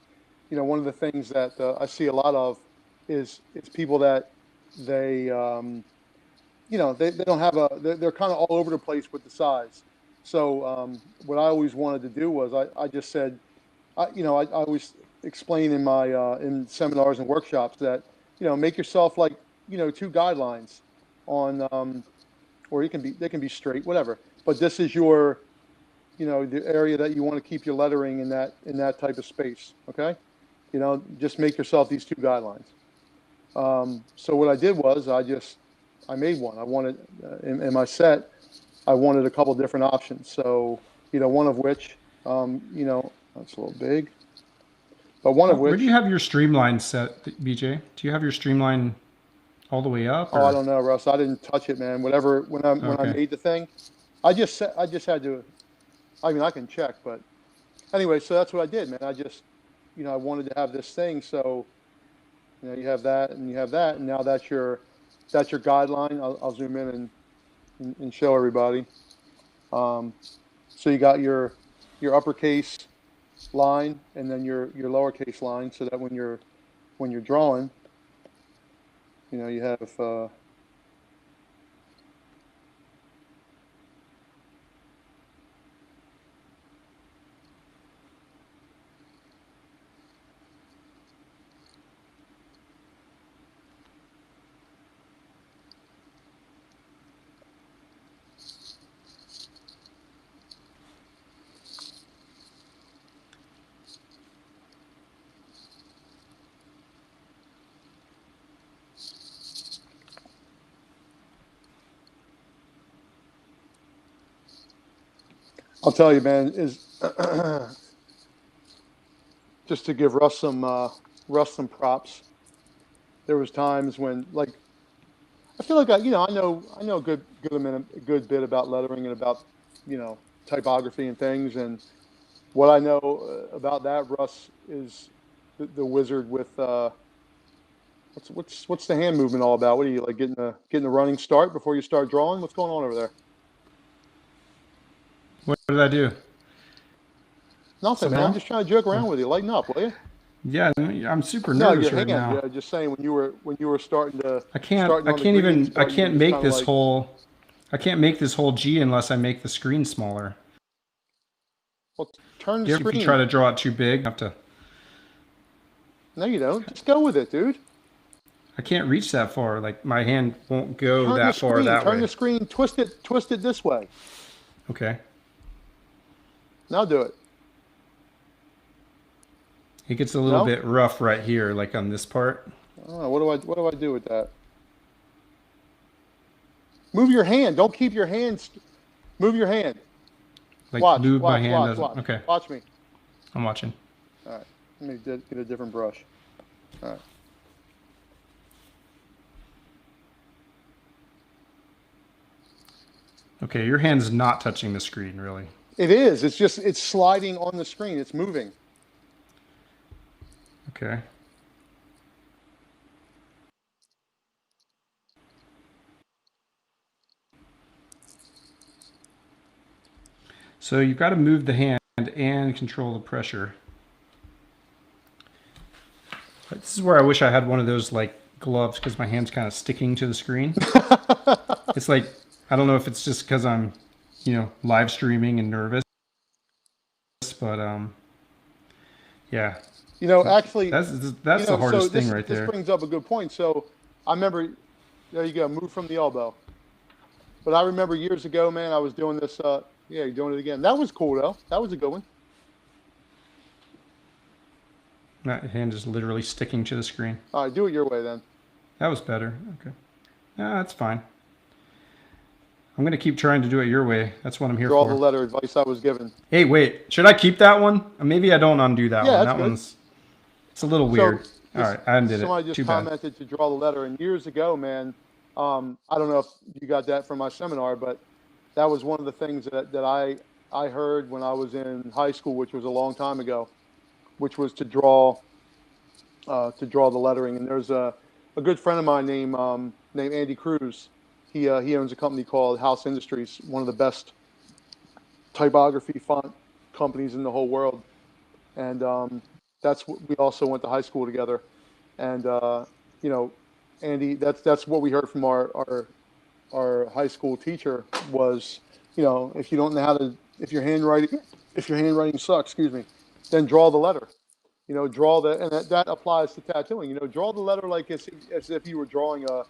S2: you know, one of the things that I see a lot of is people that they you know, they don't have they're kind of all over the place with the size. So what I always wanted to do was I just said, you know, I always explain in my in seminars and workshops that, you know, make yourself like, you know, 2 guidelines on or they can be straight, whatever. But this is your, you know, the area that you want to keep your lettering in that type of space. Okay, you know, just make yourself these 2 guidelines. So what I did was I made one. I wanted in my set, I wanted a couple different options. So, you know, one of which, you know, that's a little big, but one of
S1: Where do you
S2: which,
S1: have your streamline set, BJ? Do you have your streamline all the way up,
S2: oh, I
S1: or?
S2: don't know, Russ. I didn't touch it, man. Whatever. When I
S1: Okay.
S2: made the thing, I just had to. I mean, I can check, but anyway, so that's what I did, man. I just, you know, I wanted to have this thing, so you know, you have that and you have that, and now that's your guideline. I'll zoom in and show everybody. So you got your uppercase line and then your lowercase line, so that when you're drawing, you know, you have I'll tell you, man, is just to give Russ some props. There was times when, like, I feel like I know a good bit about lettering and about, typography and things. And what I know about that, Russ is the wizard with what's the hand movement all about? What are you, like, getting a running start before you start drawing? What's going on over there?
S1: What did I do?
S2: Nothing, man. I'm just trying to joke around with you. Lighten up, will you?
S1: Yeah, I'm super
S2: No,
S1: nervous
S2: your
S1: right
S2: hand.
S1: now.
S2: Yeah, just saying when you were starting to
S1: I can't.
S2: starting
S1: I
S2: on the
S1: can't
S2: green
S1: even. I
S2: part, you were
S1: can't
S2: just
S1: make
S2: kinda
S1: this
S2: like,
S1: whole. I can't make this whole G unless I make the screen smaller.
S2: well, turn the
S1: If you try
S2: screen.
S1: to draw it too big, I have to.
S2: No, you don't. Just go with it, dude.
S1: I can't reach that far. Like my hand won't go
S2: Turn the
S1: that far
S2: screen.
S1: that
S2: Turn
S1: way.
S2: the screen. Twist it this way.
S1: Okay.
S2: Now do it.
S1: It gets a little bit rough right here, like on this part.
S2: Oh, what do I do with that? Move your hand. Don't keep your hands. Move your hand.
S1: Like
S2: Watch.
S1: move my hand doesn't. Okay.
S2: Watch me.
S1: I'm watching.
S2: All right. Let me get a different brush. All right.
S1: Okay, your hand's not touching the screen, really.
S2: It is. It's sliding on the screen. It's moving.
S1: Okay. So you've got to move the hand and control the pressure. This is where I wish I had one of those like gloves because my hand's kind of sticking to the screen. It's like, I don't know if it's just because I'm, live streaming and nervous, but yeah.
S2: Actually,
S1: that's the hardest thing right there.
S2: This brings up a good point. So I remember, there you go, move from the elbow. But I remember years ago, man, I was doing this. Yeah, you're doing it again. That was cool, though. That was a good one.
S1: That hand is literally sticking to the screen.
S2: All right, do it your way then.
S1: That was better. Okay. Yeah, that's fine. I'm going to keep trying to do it your way. That's what I'm here for.
S2: Draw the letter advice I was given.
S1: Hey, wait. Should I keep that one? Maybe I don't undo that one. That
S2: good.
S1: one's... It's a little weird. All right, I undid it.
S2: Somebody just commented to draw the letter. And years ago, man, I don't know if you got that from my seminar, but that was one of the things that I heard when I was in high school, which was a long time ago, which was to draw the lettering. And there's a good friend of mine named Andy Cruz. He owns a company called House Industries, one of the best typography font companies in the whole world. And that's what we also went to high school together. And Andy, that's what we heard from our high school teacher was, if you don't know how to, if your handwriting sucks, then draw the letter. Draw and that applies to tattooing. Draw the letter like as if you were drawing a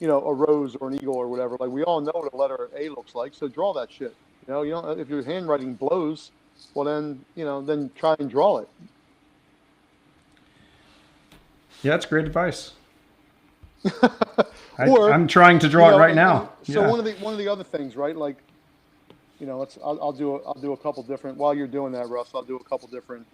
S2: rose or an eagle or whatever. Like, we all know what a letter A looks like, so draw that shit. You don't, if your handwriting blows, well then try and draw it.
S1: Yeah, that's great advice. I'm trying to draw it right now.
S2: So yeah. one of the other things, right? Like, I'll do a couple different, while you're doing that, Russ. I'll do a couple different.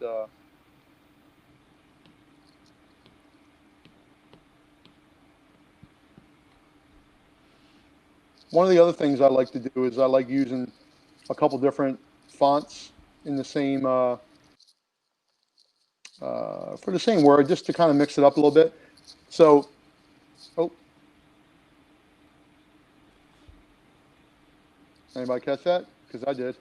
S2: One of the other things I like to do is I like using a couple different fonts in the same for the same word, just to kind of mix it up a little bit. So, anybody catch that? Because I did.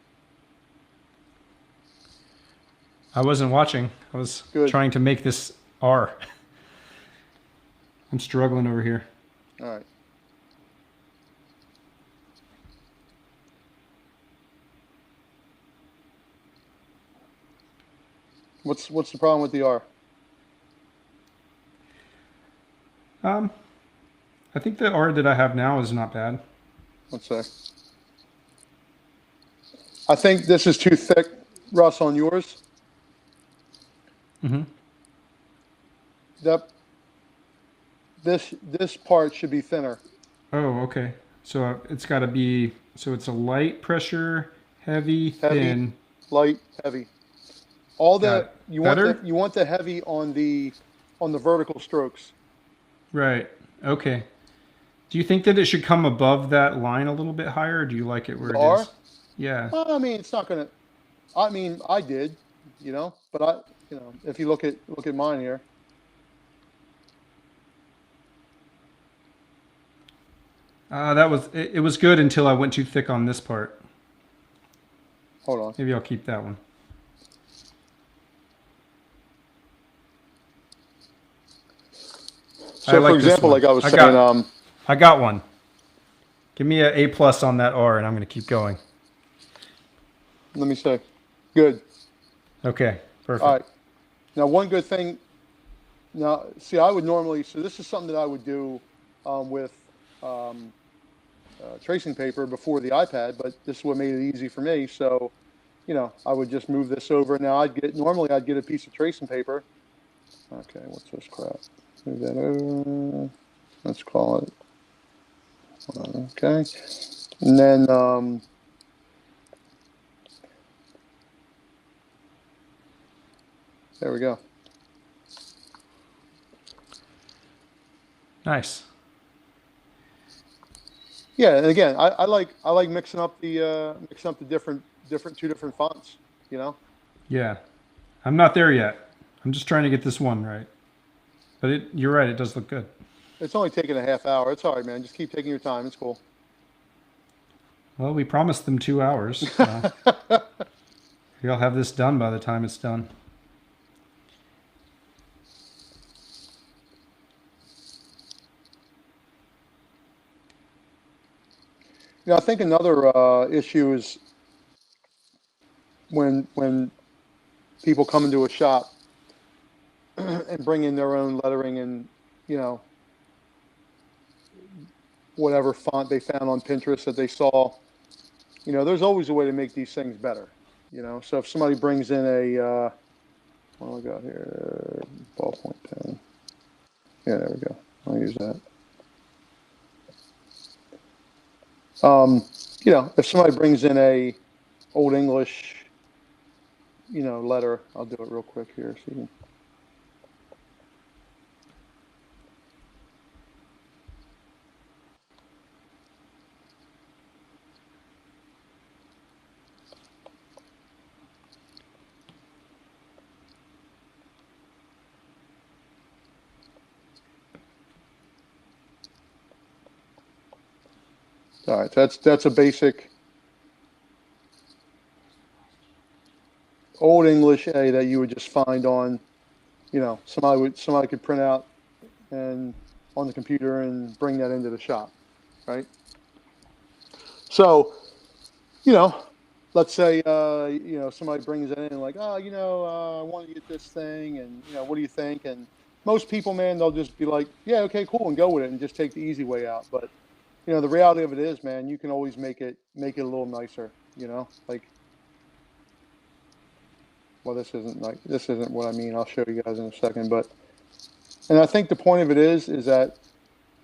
S1: I wasn't watching. I was trying to make this R. I'm struggling over here.
S2: All right. What's the problem with the R?
S1: I think the R that I have now is not bad.
S2: Let's say. I think this is too thick, Russ, on yours.
S1: Mm-hmm.
S2: This part should be thinner.
S1: Oh, okay. So it's got to be, so it's a light pressure, heavy, thin.
S2: light, heavy.
S1: Got it.
S2: You
S1: Better?
S2: want the heavy on the vertical strokes.
S1: Right. Okay. Do you think that it should come above that line a little bit higher, or do you like it where
S2: The
S1: it
S2: R.
S1: is? Yeah.
S2: I mean, it's not gonna. I mean, I did, but if you look at mine here.
S1: That was it, it was good until I went too thick on this part.
S2: Hold on.
S1: Maybe I'll keep that one.
S2: So,
S1: like
S2: for example, like I was saying,
S1: I got one. Give me an A+ on that R, and I'm going to keep going.
S2: let me say, good.
S1: Okay, perfect.
S2: All right. Now, one good thing. Now, see, I would normally. So this is something that I would do with tracing paper before the iPad, but this is what made it easy for me. So, I would just move this over. Now, normally I'd get a piece of tracing paper. Okay, what's this crap? Move that over. Let's call it. Okay, and then there we go.
S1: Nice.
S2: Yeah, and again, I like mixing up the different two different fonts.
S1: Yeah. I'm not there yet. I'm just trying to get this one right. But you're right, it does look good.
S2: It's only taking a half hour. It's all right, man. Just keep taking your time. It's cool.
S1: Well, we promised them 2 hours. You'll have this done by the time it's done.
S2: I think another issue is when people come into a shop and bring in their own lettering and whatever font they found on Pinterest that they saw. There's always a way to make these things better. So if somebody brings in a what do I got here? Ballpoint pen. Yeah, there we go. I'll use that. If somebody brings in a Old English, letter, I'll do it real quick here. So you can... All right, that's a basic Old English A that you would just find on, somebody could print out and on the computer and bring that into the shop, right? So, let's say somebody brings it in like, oh, I want to get this thing, and what do you think? And most people, man, they'll just be like, yeah, okay, cool, and go with it and just take the easy way out. But the reality of it is, man, you can always make it a little nicer, like, well, this isn't what I mean. I'll show you guys in a second, and I think the point of it is that,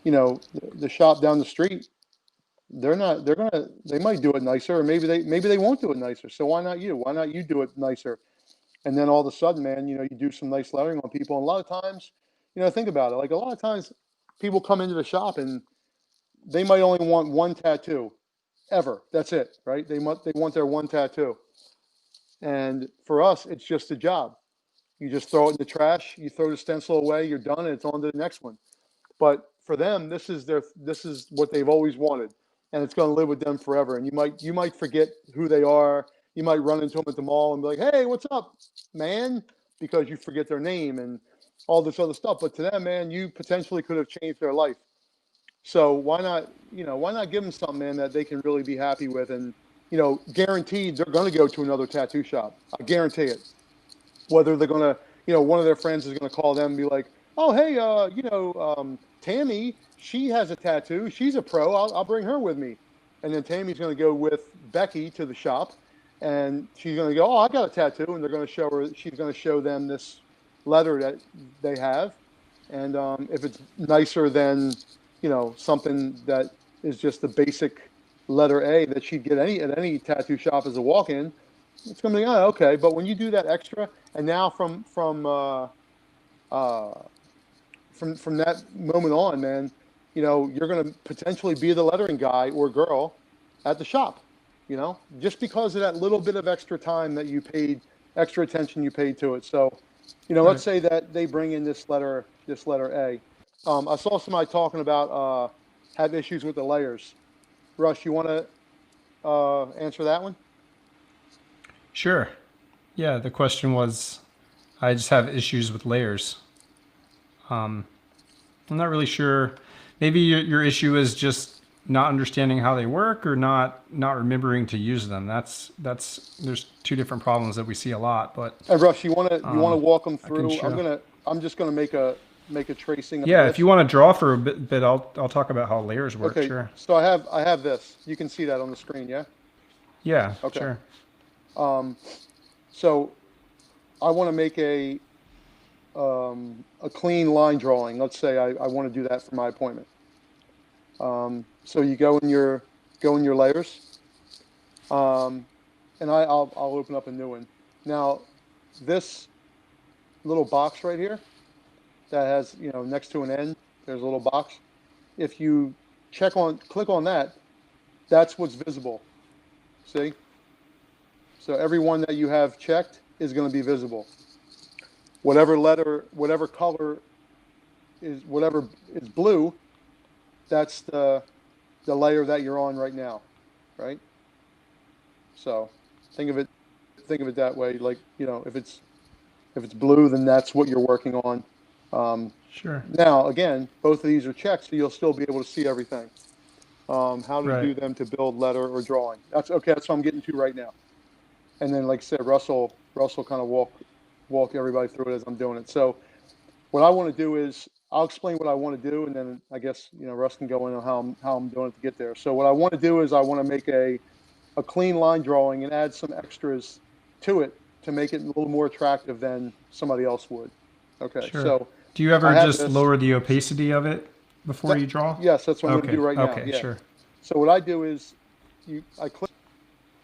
S2: the shop down the street, they might do it nicer, or maybe they won't do it nicer. So why not you? Why not you do it nicer? And then all of a sudden, man, you do some nice lettering on people. And a lot of times, think about it. Like a lot of times people come into the shop and they might only want one tattoo ever. That's it, right? They want their one tattoo. And for us, it's just a job. You just throw it in the trash, you throw the stencil away, you're done, and it's on to the next one. But for them, this is what they've always wanted, and it's going to live with them forever. And you might forget who they are. You might run into them at the mall and be like, "Hey, what's up, man?" Because you forget their name and all this other stuff. But to them, man, you potentially could have changed their life. So why not give them something, man, that they can really be happy with, and guaranteed they're going to go to another tattoo shop. I guarantee it. Whether they're going to, one of their friends is going to call them and be like, oh, hey, Tammy, she has a tattoo. She's a pro. I'll bring her with me. And then Tammy's going to go with Becky to the shop, and she's going to go, oh, I got a tattoo. And she's going to show them this letter that they have. And if it's nicer than, something that is just the basic letter A that she'd get at any tattoo shop as a walk-in, It's going to be, oh, okay. But when you do that extra, and now uh, from that moment on, man, you know, you're going to potentially be the lettering guy or girl at the shop, you know, just because of that little bit of extra time that you paid, extra attention you paid to it. So, you know, let's
S1: Right.
S2: say that they bring in this letter A. I saw somebody talking about have issues with the layers. Russ, you want to answer that one?
S1: Sure. Yeah, the question was, I just have issues with layers. I'm not really sure. Maybe your issue is just not understanding how they work or not remembering to use them. That's there's two different problems that we see a lot. But
S2: And Russ, you want to walk them
S1: I can
S2: through?
S1: show.
S2: I'm just gonna make a tracing of
S1: Yeah, if
S2: this.
S1: you want to draw for a bit, I'll talk about how layers work.
S2: Okay,
S1: Sure.
S2: so I have this. You can see that on the screen, yeah?
S1: Yeah.
S2: Okay.
S1: Sure.
S2: So I want to make a clean line drawing. Let's say I want to do that for my appointment. So you go in your layers, and I'll open up a new one. Now, this little box right here that has, you know, next to an N, there's a little box. If you click on that, that's what's visible. See? So every one that you have checked is going to be visible. Whatever letter, whatever color whatever is blue, that's the layer that you're on right now, right? So think of it that way. Like, you know, if it's blue, then that's what you're working on.
S1: Sure.
S2: Now, again, both of these are checked, so you'll still be able to see everything. How to
S1: Right.
S2: do them to build letter or drawing. That's okay. That's what I'm getting to right now. And then, like I said, Russell kind of walk everybody through it as I'm doing it. So what I want to do is I'll explain what I want to do, and then I guess, you know, Russ can go in on how I'm doing it to get there. So what I want to do is I want to make a clean line drawing and add some extras to it to make it a little more attractive than somebody else would. Okay,
S1: Sure.
S2: so
S1: Do you
S2: I
S1: ever
S2: have
S1: just
S2: this.
S1: lower the opacity of it before you draw?
S2: Yes, that's what I'm going to
S1: Okay.
S2: do right now.
S1: Okay.
S2: Yeah.
S1: Sure.
S2: So what I do is I click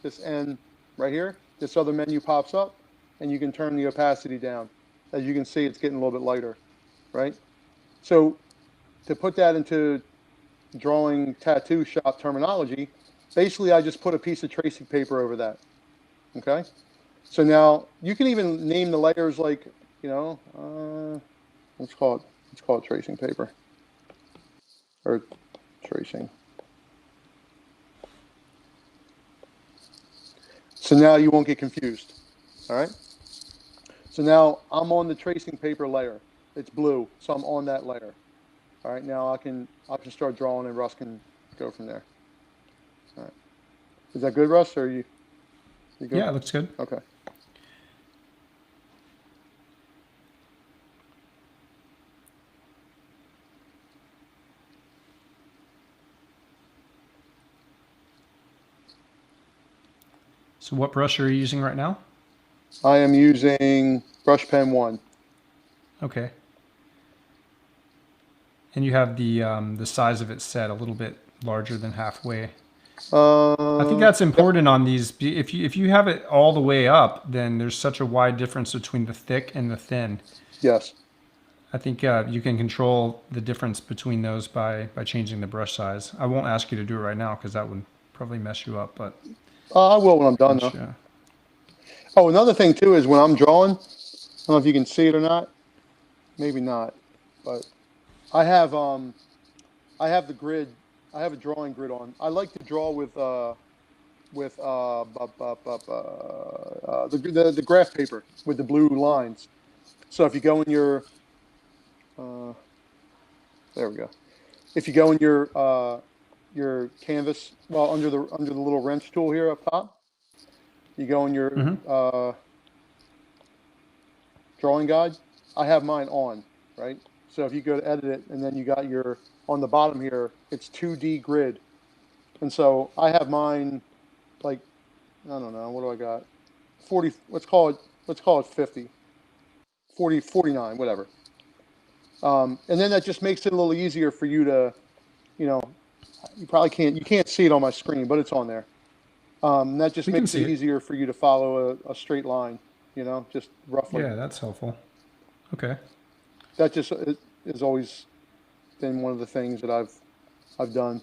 S2: this N right here. This other menu pops up, and you can turn the opacity down. As you can see, it's getting a little bit lighter, right? So to put that into drawing tattoo shop terminology, basically I just put a piece of tracing paper over that. Okay. So now you can even name the layers, like, you know, let's call it tracing paper or tracing. So now you won't get confused. All right. So now I'm on the tracing paper layer. It's blue, so I'm on that layer. All right. Now I can start drawing, and Russ can go from there. All right. Is that good, Russ? Or you good?
S1: Yeah, it looks good.
S2: Okay.
S1: So what brush are you using right now?
S2: I am using brush pen 1.
S1: Okay. And you have the size of it set a little bit larger than halfway. I think that's
S2: Yep.
S1: important on these. If you have it all the way up, then there's such a wide difference between the thick and the thin.
S2: Yes.
S1: I think you can control the difference between those by changing the brush size. I won't ask you to do it right now because that would probably mess you up, but
S2: I will when I'm done, though.
S1: yeah.
S2: Oh, another thing too is when I'm drawing, I don't know if you can see it or not. Maybe not, but I have the grid. I have a drawing grid on. I like to draw with the graph paper with the blue lines. So if you go in your there we go. If you go in your canvas, well, under the little wrench tool here up top, you go in your drawing guide. I have mine on, right? So if you go to edit it, and then you got your, on the bottom here, it's 2D grid. And so I have mine, like, I don't know, what do I got? 40, let's call it 50, 40, 49, whatever. And then that just makes it a little easier for you to, you know, you can't see it on my screen, but it's on there. That just
S1: We can
S2: makes
S1: see
S2: it
S1: it.
S2: easier for you to follow a straight line, just roughly.
S1: Yeah, that's helpful. Okay.
S2: That just is always been one of the things that I've done.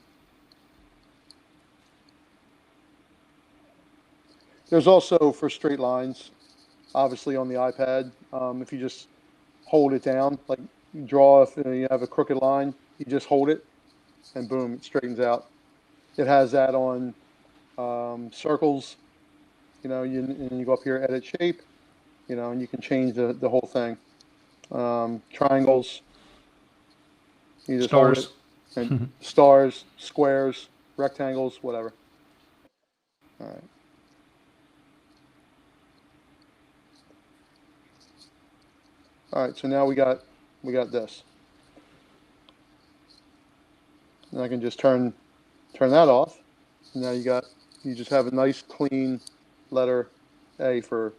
S2: There's also for straight lines, obviously on the iPad, if you just hold it down, like you draw, if you have a crooked line, you just hold it and boom, it straightens out. It has that on circles, and you go up here, edit shape, and you can change the whole thing. Triangles, you just hold it,
S1: Stars.
S2: and stars, squares, rectangles, whatever. All right. All right, so now we got this. And I can just turn that off. And now you just have a nice clean letter A for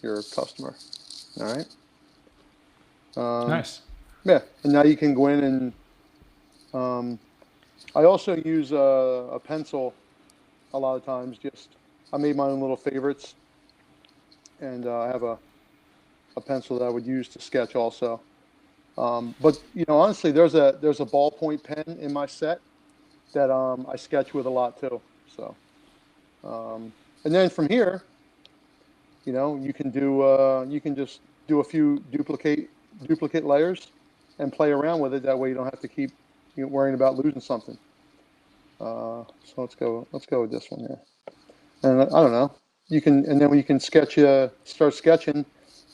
S2: your customer. All right.
S1: Nice.
S2: Yeah, and now you can go in and I also use a pencil a lot of times. I made my own little favorites, and I have a pencil that I would use to sketch also. But honestly, there's a ballpoint pen in my set that I sketch with a lot too. So, and then from here, you can just do a few duplicate layers and play around with it. That way, you don't have to keep worrying about losing something. So let's go with this one here. And I don't know. And then you can start sketching.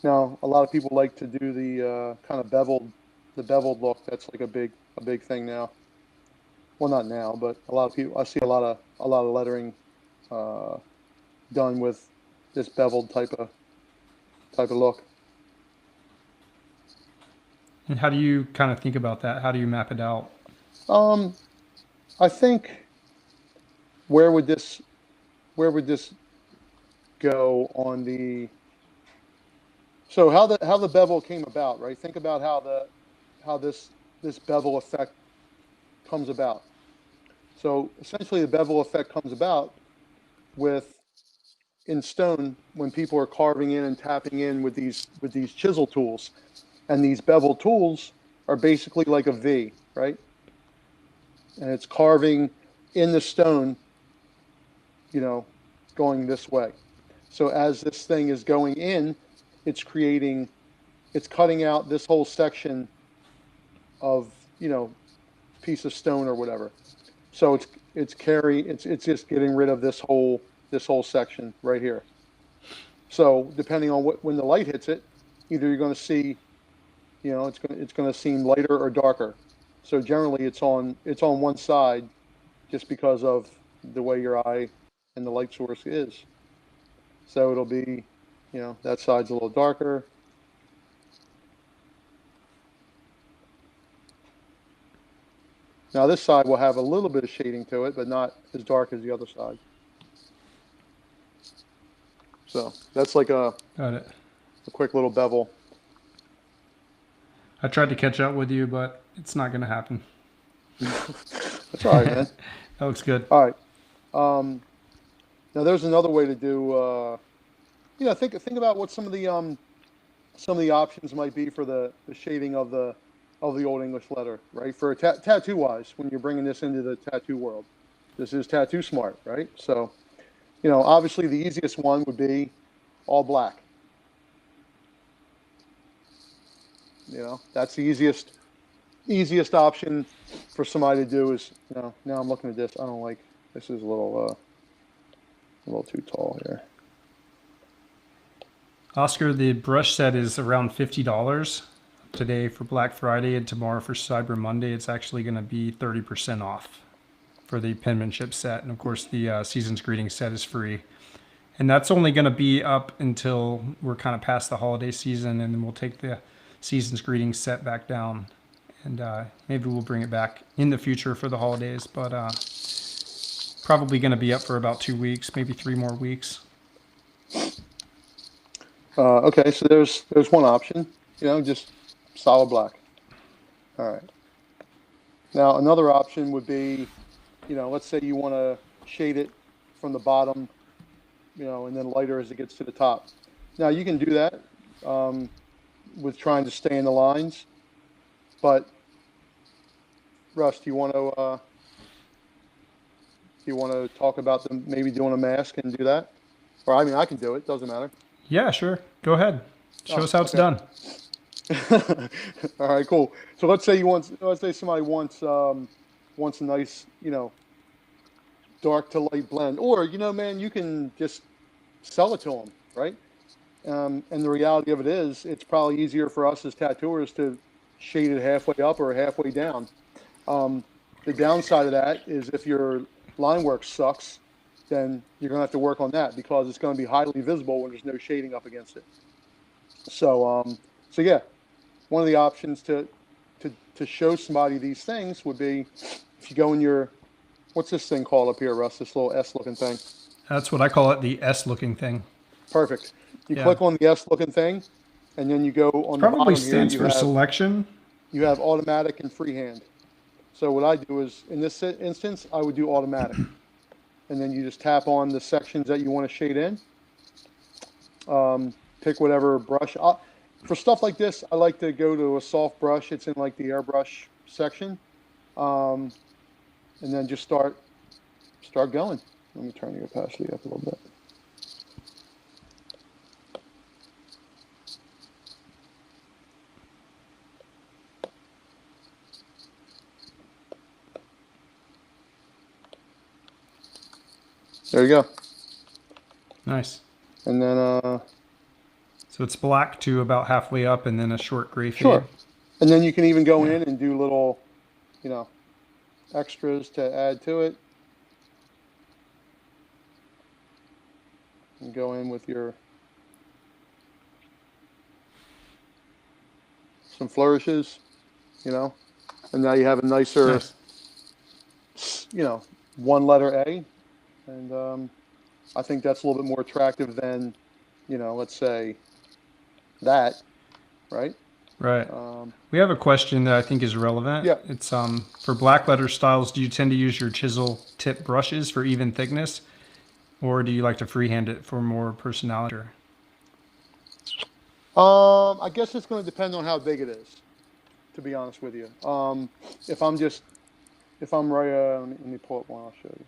S2: Now, a lot of people like to do the kind of beveled look. That's like a big thing now. Well, not now, but a lot of people. I see a lot of lettering done with this beveled type of look.
S1: And how do you kind of think about that? How do you map it out?
S2: I think where would this go on the? So how the bevel came about, right? Think about how this bevel effect comes about. So essentially, the bevel effect comes about in stone when people are carving in and tapping in with these chisel tools, and these bevel tools are basically like a V, right? And it's carving in the stone, going this way. So as this thing is going in, it's cutting out this whole section of, piece of stone or whatever. So it's just getting rid of this whole section right here. So depending on when the light hits it, either you're going to see, it's going to seem lighter or darker. So generally it's on one side just because of the way your eye and the light source is. So it'll be, that side's a little darker. Now this side will have a little bit of shading to it, but not as dark as the other side. So that's like
S1: Got it.
S2: a quick little bevel.
S1: I tried to catch up with you, but it's not going to happen.
S2: That's all right, man.
S1: That looks good.
S2: All right. Now there's another way to do. Think about what some of the options might be for the shading of the Old English letter, right? For tattoo wise, when you're bringing this into the tattoo world, this is Tattoo Smart, right? So, obviously the easiest one would be all black. That's the easiest option for somebody to do is, now I'm looking at this. I don't like, this is a little too tall here.
S1: Oscar, the brush set is around $50 today for Black Friday, and tomorrow for Cyber Monday. It's actually going to be 30% off for the penmanship set. And of course, the Season's Greetings set is free. And that's only going to be up until we're kind of past the holiday season, and then we'll take the Season's Greetings set back down. And maybe we'll bring it back in the future for the holidays, but probably going to be up for about 2 weeks, maybe 3 more weeks.
S2: Okay, so there's one option, just solid black. All right. Now another option would be, let's say you want to shade it from the bottom, and then lighter as it gets to the top. Now you can do that with trying to stay in the lines, but Russ, do you want to talk about them maybe doing a mask and do that? Or I mean, I can do it. Doesn't matter.
S1: Yeah, sure. Go ahead. Show us how it's done.
S2: All right, cool. So let's say somebody wants a nice, dark to light blend, or man, you can just sell it to them, right? And the reality of it is, it's probably easier for us as tattooers to shade it halfway up or halfway down. The downside of that is if your line work sucks, then you're gonna have to work on that because it's gonna be highly visible when there's no shading up against it. So yeah, one of the options to show somebody these things would be if you go in your, what's this thing called up here, Russ? This little S-looking thing.
S1: That's what I call it, the S-looking thing.
S2: Perfect. You click on the S-looking thing, and then you go on the bottom here.
S1: Probably stands for selection.
S2: You have automatic and freehand. So what I do is, in this instance, I would do automatic. And then you just tap on the sections that you want to shade in. Pick whatever brush. For stuff like this, I like to go to a soft brush. It's in like the airbrush section. And then just start going. Let me turn the opacity up a little bit. There you go.
S1: Nice.
S2: And then
S1: so it's black to about halfway up and then a short gray fade.
S2: Sure. And then you can even go in and do little, extras to add to it. And go in with some flourishes, and now you have a nicer, one letter A. And I think that's a little bit more attractive than, let's say that, right?
S1: Right. We have a question that I think is relevant.
S2: Yeah.
S1: It's for black letter styles, do you tend to use your chisel tip brushes for even thickness, or do you like to freehand it for more personality?
S2: I guess it's going to depend on how big it is, to be honest with you. If I'm right, let me pull up one, I'll show you.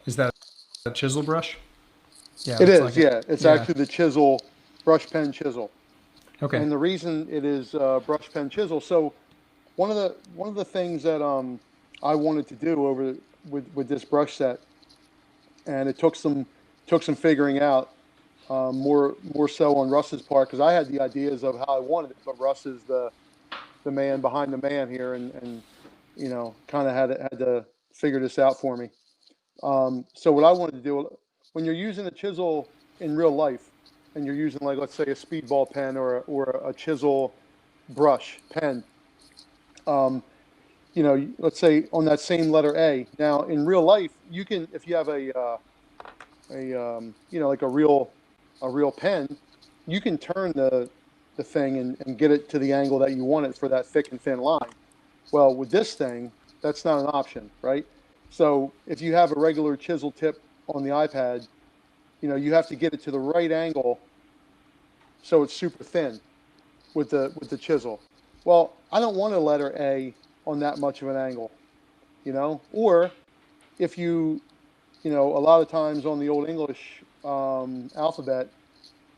S1: Is that a chisel brush?
S2: Yeah, it is. Like it's actually the chisel, brush pen chisel.
S1: Okay.
S2: And the reason it is brush pen chisel. So one of the things that I wanted to do with this brush set, and it took some figuring out, more so on Russ's part, because I had the ideas of how I wanted it, but Russ is the man behind the man here, and kind of had to figure this out for me. So what I wanted to do, when you're using a chisel in real life, and you're using, like, let's say a speedball pen or a chisel brush pen, let's say on that same letter A. Now in real life, you can, if you have like a real pen, you can turn the thing and get it to the angle that you want it for that thick and thin line. Well, with this thing, that's not an option, right? So if you have a regular chisel tip on the iPad, you have to get it to the right angle so it's super thin with the chisel. Well, I don't want a letter A on that much of an angle, or if a lot of times on the Old English alphabet,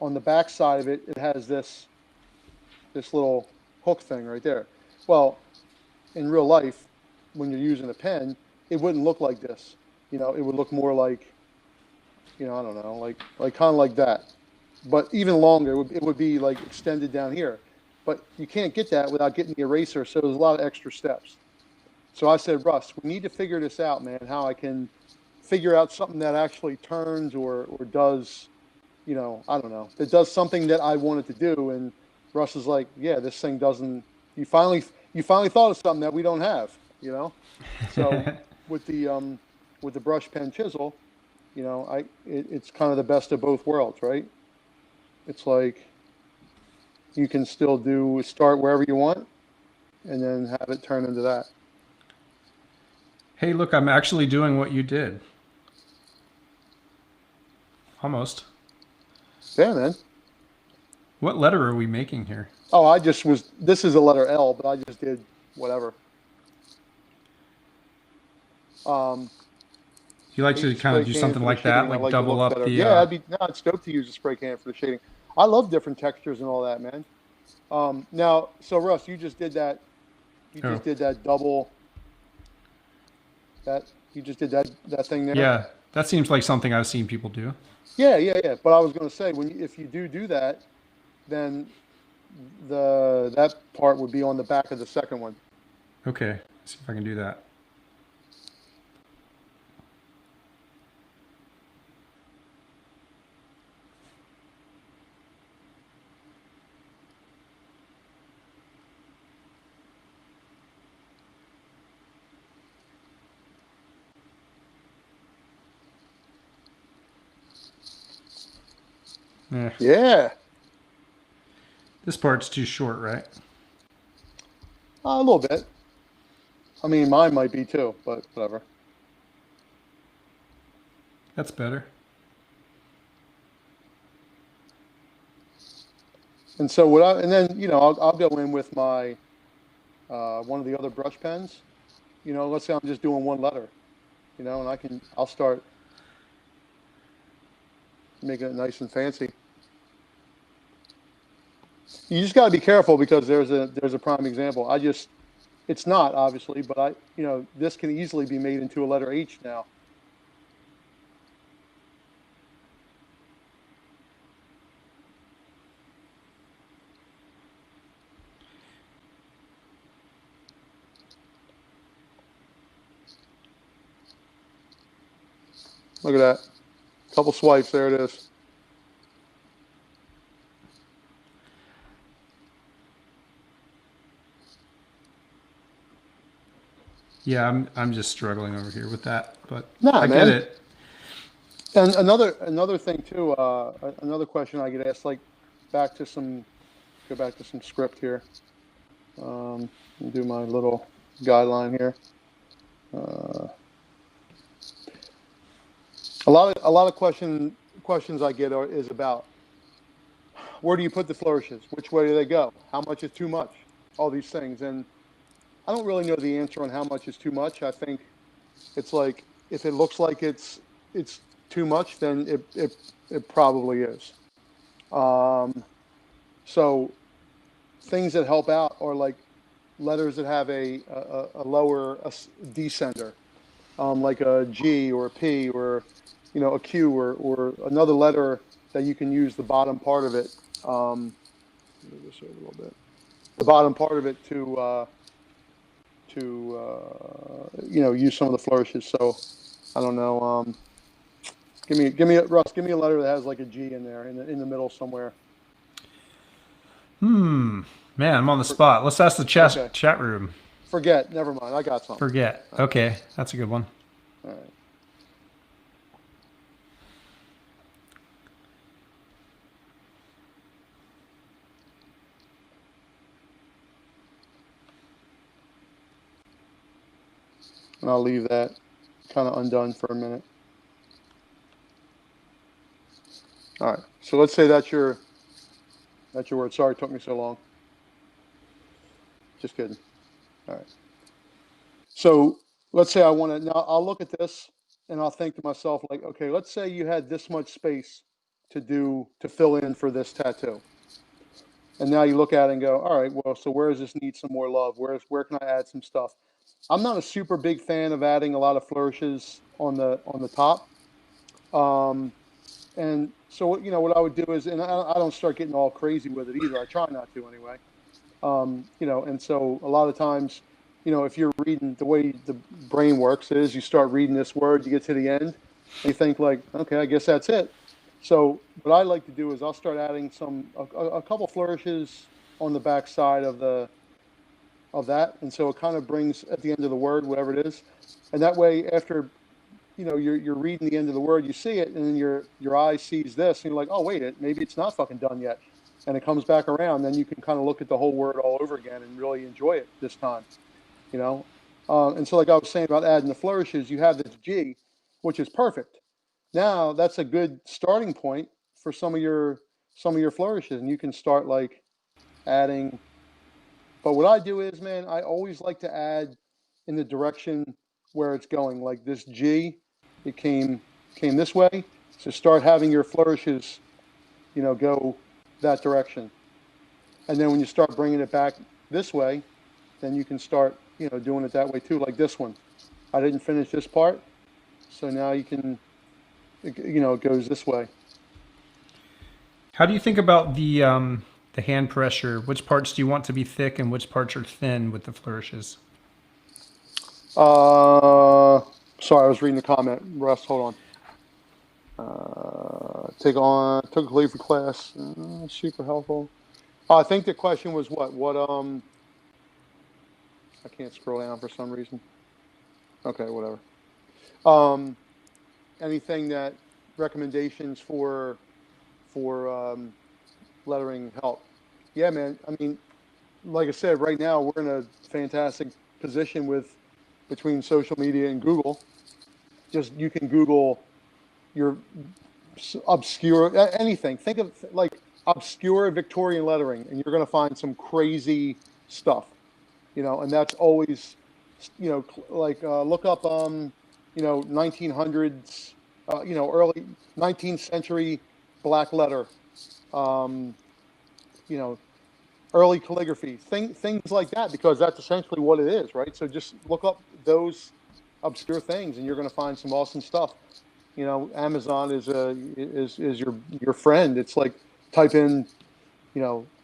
S2: on the back side of it, it has this little hook thing right there. Well, in real life, when you're using a pen, it wouldn't look like this. It would look more like, I don't know, like kind of like that. But even longer, it would be like extended down here. But you can't get that without getting the eraser, so there's a lot of extra steps. So I said, Russ, we need to figure this out, man, how I can figure out something that actually turns or does, I don't know, that does something that I wanted to do. And Russ is like, yeah, this thing doesn't, you finally thought of something that we don't have, you know. So with the brush pen chisel, you know, it's kind of the best of both worlds, right? It's like you can still start wherever you want, and then have it turn into that.
S1: Hey, look, I'm actually doing what you did. Almost.
S2: Yeah, man.
S1: What letter are we making here?
S2: Oh, this is a letter L, but I just did whatever.
S1: You like
S2: I use
S1: to
S2: a
S1: kind of
S2: spray
S1: do
S2: can
S1: something
S2: for the
S1: like that,
S2: shading. I
S1: like
S2: like the
S1: double
S2: look
S1: up
S2: better.
S1: the.
S2: Yeah, it's dope to use a spray can for the shading. I love different textures and all that, man. Now, so Russ, you just did that. You
S1: Oh,
S2: just did that double. That you just did that thing there.
S1: yeah, that seems like something I've seen people do.
S2: Yeah, yeah, yeah. But I was going to say, if you do that, then that part would be on the back of the second one.
S1: Okay, let's see if I can do that. Eh,
S2: Yeah,
S1: this part's too short, right?
S2: a little bit. I mean, mine might be too, but whatever.
S1: That's better.
S2: And so and then I'll go in with my one of the other brush pens. Let's say I'm just doing one letter, and I'll start making it nice and fancy. You just got to be careful because there's a prime example. It's not obviously, but this can easily be made into a letter H now. Look at that. Couple swipes, there it is.
S1: Yeah, I'm just struggling over here with that, but
S2: Nah,
S1: I get
S2: man.
S1: it.
S2: And another thing too, another question I get asked, like go back to some script here. Do my little guideline here. A lot of questions I get is about where do you put the flourishes? Which way do they go? How much is too much? All these things, and I don't really know the answer on how much is too much. I think it's like if it looks like it's too much, then it probably is. So things that help out are like letters that have a lower descender, like a G or a P or a Q or another letter that you can use the bottom part of it. Move this over a little bit. The bottom part of it to use some of the flourishes. So I don't know. Give me Russ. Give me a letter that has like a G in there in the middle somewhere.
S1: Man, I'm on the spot. Let's ask the
S2: Okay.
S1: chat room.
S2: Forget. Never mind. I got something.
S1: Forget. Okay, that's a good one.
S2: All right. And I'll leave that kind of undone for a minute. All right. So let's say that's your word. Sorry it took me so long. Just kidding. All right. So let's say I want to, now I'll look at this and I'll think to myself, like, okay, let's say you had this much space to fill in for this tattoo. And now you look at it and go, all right, well, so where does this need some more love? Where can I add some stuff? I'm not a super big fan of adding a lot of flourishes on the top. And so what I would do is, and I don't start getting all crazy with it either. I try not to anyway. And so a lot of times, if you're reading, the way the brain works is you start reading this word, you get to the end, and you think like, okay, I guess that's it. So what I like to do is I'll start adding a couple flourishes on the back side of the of that. And so it kind of brings at the end of the word, whatever it is. And that way, after, you're reading the end of the word, you see it, and then your eye sees this, and you're like, oh, wait, maybe it's not fucking done yet. And it comes back around. Then you can kind of look at the whole word all over again and really enjoy it this time, you know? And so like I was saying about adding the flourishes, you have this G, which is perfect. Now that's a good starting point for some of your flourishes, and you can start like adding. But what I do is, man, I always like to add in the direction where it's going. Like this G, it came this way. So start having your flourishes, go that direction. And then when you start bringing it back this way, then you can start, doing it that way too. Like this one, I didn't finish this part, so now you can, it goes this way.
S1: How do you think about the hand pressure? Which parts do you want to be thick and which parts are thin with the flourishes?
S2: Sorry, I was reading the comment. Russ, hold on. Took a leave for class. Super helpful. I think the question was what? I can't scroll down for some reason. Okay, whatever. Anything that recommendations for lettering help? Yeah, man. I mean, like I said, right now we're in a fantastic position between social media and Google. Just you can Google your obscure anything. Think of like obscure Victorian lettering, and you're going to find some crazy stuff. And that's always, like look up, 1900s, early 19th century black letter, you know, early calligraphy, things like that, because that's essentially what it is, right? So just look up those obscure things, and you're going to find some awesome stuff. Amazon is your friend. It's like type in,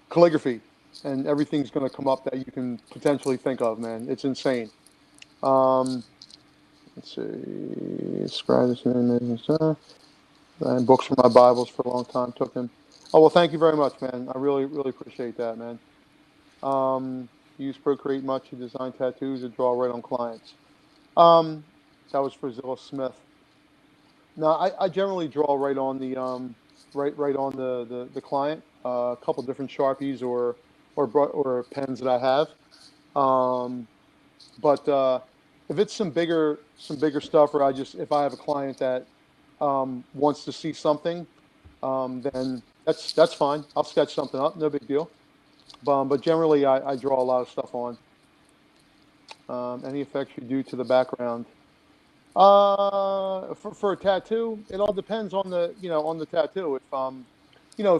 S2: calligraphy, and everything's going to come up that you can potentially think of, man. It's insane. Let's see. Scribe this and stuff. And books from my Bibles for a long time took them. Oh, well, thank you very much, man. I really, really appreciate that, man. Use Procreate much to design tattoos or draw right on clients. That was for Zilla Smith. No, I generally draw right on the right on the client. A couple different Sharpies or pens that I have. But if it's some bigger stuff, or if I have a client that wants to see something, then that's fine. I'll sketch something up, no big deal. But generally, I draw a lot of stuff on. Any effects you do to the background? For a tattoo, it all depends on the tattoo. If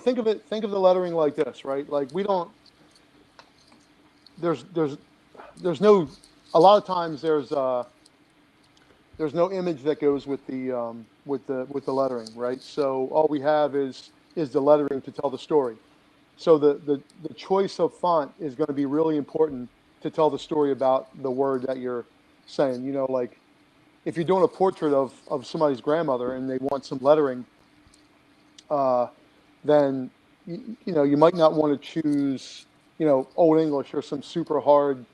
S2: think of the lettering like this, right? Like there's no, a lot of times there's no image that goes with the lettering, right? So all we have is the lettering to tell the story. So the choice of font is going to be really important to tell the story about the word that you're saying. Like if you're doing a portrait of somebody's grandmother and they want some lettering, then you might not want to choose Old English or some super hard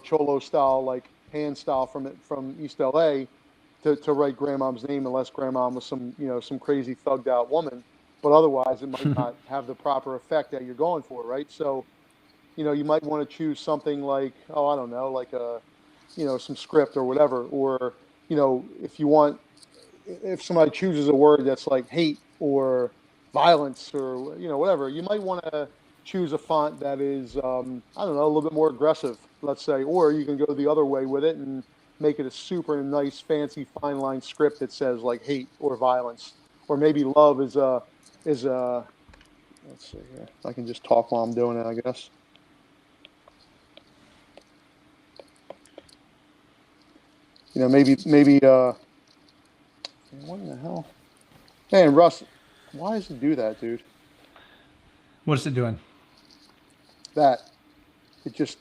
S2: Cholo style, like hand style from East LA to write grandmom's name, unless grandmom was some crazy thugged out woman. But otherwise, it might not have the proper effect that you're going for, right? So, you might want to choose something like, I don't know, like some script or whatever. Or, if somebody chooses a word that's like hate or violence or, whatever, you might want to choose a font that is, I don't know, a little bit more aggressive, let's say. Or you can go the other way with it and make it a super nice, fancy, fine line script that says like hate or violence. Or maybe love is let's see here. I can just talk while I'm doing it, I guess. Maybe what in the hell? Man, Russ, why does it do that, dude?
S1: What is it doing?
S2: That it just.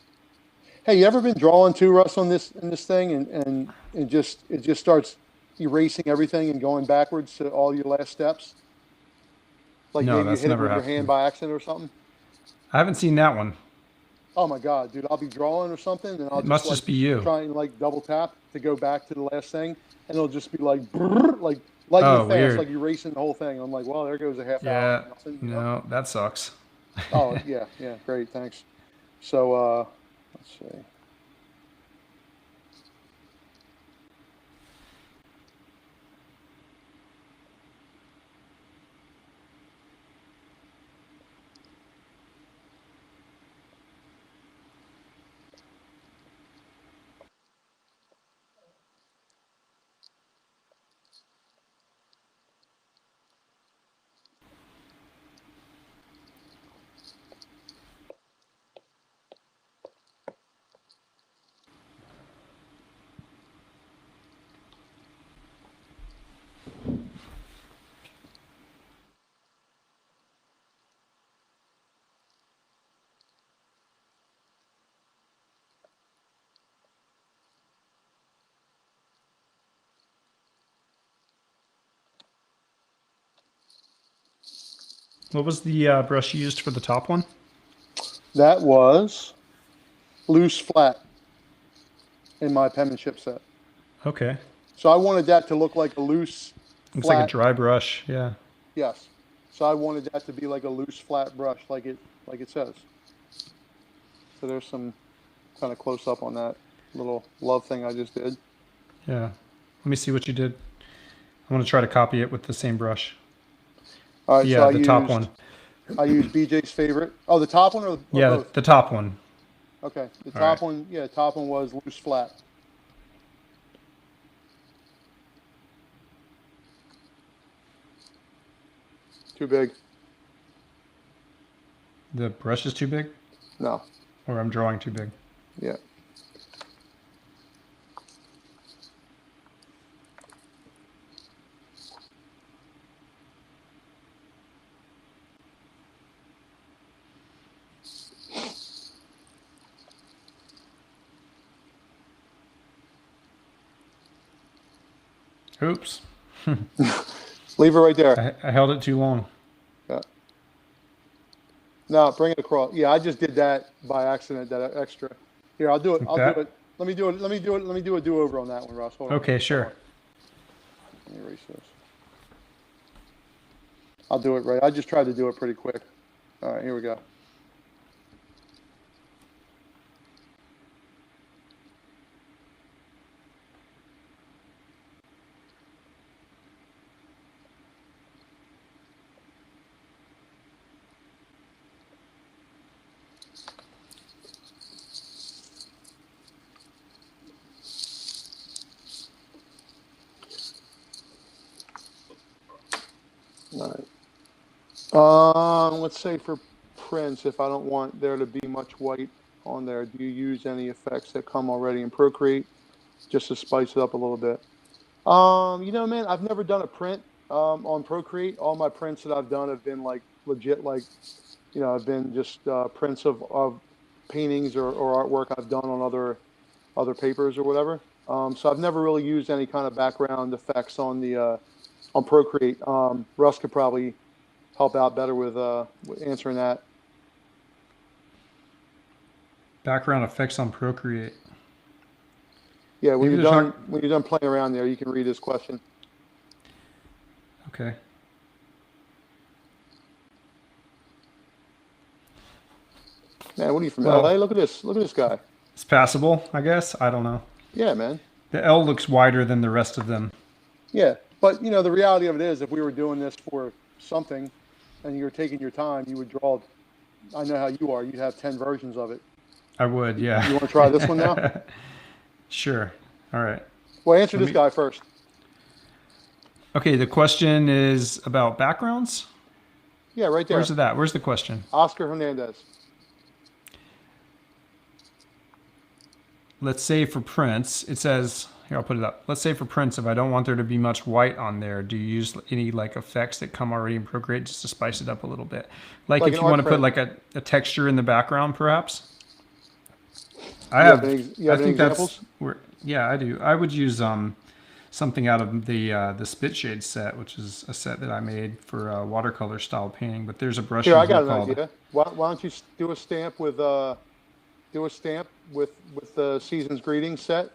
S2: Hey, you ever been drawing too, Russ, in this thing, and it just starts erasing everything and going backwards to all your last steps? Like
S1: No,
S2: maybe you
S1: that's
S2: hit it
S1: never
S2: with your
S1: happened.
S2: hand by accident or something?
S1: I haven't seen that one.
S2: Oh my God, dude, I'll be drawing or something, and I'll
S1: It
S2: just
S1: must
S2: like
S1: just be you.
S2: try and like double tap to go back to the last thing, and it'll just be like brrr, like lightning
S1: Oh,
S2: fast,
S1: weird.
S2: like you're racing the whole thing. I'm like, well, there goes a half hour
S1: Yeah.
S2: of nothing, you know?
S1: No, that sucks.
S2: Oh yeah, yeah, great, thanks. So let's see.
S1: What was the brush you used for the top one?
S2: That was loose flat in my penmanship set.
S1: Okay.
S2: So I wanted that to look like a loose
S1: Looks like a
S2: flat.
S1: dry brush. Yeah.
S2: Yes. So I wanted that to be like a loose flat brush, like it says. So there's some kind of close up on that little love thing I just did.
S1: Yeah. Let me see what you did. I want to try to copy it with the same brush.
S2: All right,
S1: Yeah,
S2: so
S1: the top one.
S2: I used BJ's favorite. Oh, the top one or
S1: Yeah,
S2: both?
S1: the top one.
S2: Okay, the
S1: All
S2: top
S1: right.
S2: one, yeah, top one was loose flat. Too big.
S1: The brush is too big,
S2: No.
S1: or I'm drawing too big.
S2: Yeah.
S1: Oops.
S2: Leave it right there.
S1: I held it too long.
S2: Yeah. No, bring it across. Yeah, I just did that by accident, that extra. Here, I'll do it.
S1: Like
S2: I'll
S1: that?
S2: do it. Let me do it. Let me do it. Let me do a do-over on that one, Russ. Hold on.
S1: Okay, sure.
S2: Let me erase this. I'll do it right. I just tried to do it pretty quick. All right, here we go. All right. Let's say for prints, if I don't want there to be much white on there, do you use any effects that come already in Procreate just to spice it up a little bit? You know, man, I've never done a print on Procreate. All my prints that I've done have been like legit, like, you know, have been just prints of paintings or artwork I've done on other papers or whatever. So I've never really used any kind of background effects on the on Procreate. Russ could probably help out better with answering that.
S1: Background effects on Procreate.
S2: Yeah, when
S1: Maybe
S2: you're
S1: there's
S2: done playing around there, you can read his question.
S1: Okay.
S2: Man, what are you from
S1: Well,
S2: LA? Look at this. Look at this guy.
S1: it's passable, I guess. I don't know.
S2: Yeah, man.
S1: The L looks wider than the rest of them.
S2: Yeah, but you know the reality of it is, if we were doing this for something, and you were taking your time, you would draw. I know how you are. You'd have 10 versions of it.
S1: I would,
S2: You
S1: yeah.
S2: want to try this one now?
S1: Sure. All right.
S2: Well, answer
S1: Let
S2: this
S1: me-
S2: guy first.
S1: Okay, the question is about backgrounds?
S2: Yeah, right there.
S1: Where's it at? Where's the question?
S2: Oscar Hernandez.
S1: Let's say for prints, it says, here, I'll put it up. Let's say for prints, if I don't want there to be much white on there, do you use any like effects that come already in Procreate just to spice it up a little bit? Like
S2: Like
S1: if
S2: an
S1: you want to
S2: art
S1: put like a texture in the background, perhaps? I
S2: You have
S1: have,
S2: any- you have
S1: I
S2: any
S1: think that's
S2: examples?
S1: where, yeah, I do. I would use something out of the Spit Shade set, which is a set that I made for watercolor style painting. But there's a brush
S2: Here,
S1: in
S2: I
S1: here
S2: got an
S1: called,
S2: idea. Why don't you do a stamp with do a stamp with the season's greetings set,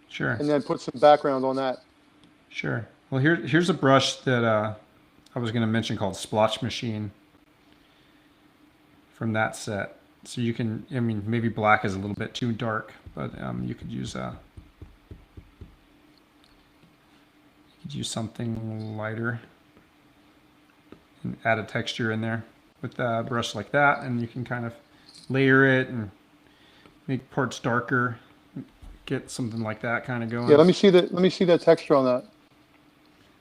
S1: Sure.
S2: and then put some background on that.
S1: Sure. Well, here's a brush that I was going to mention called Splotch Machine from that set. So you can, I mean, maybe black is a little bit too dark, but you could use something lighter and add a texture in there with a brush like that, and you can kind of layer it and make parts darker, get something like that kind of going.
S2: Yeah, let me see that texture on that.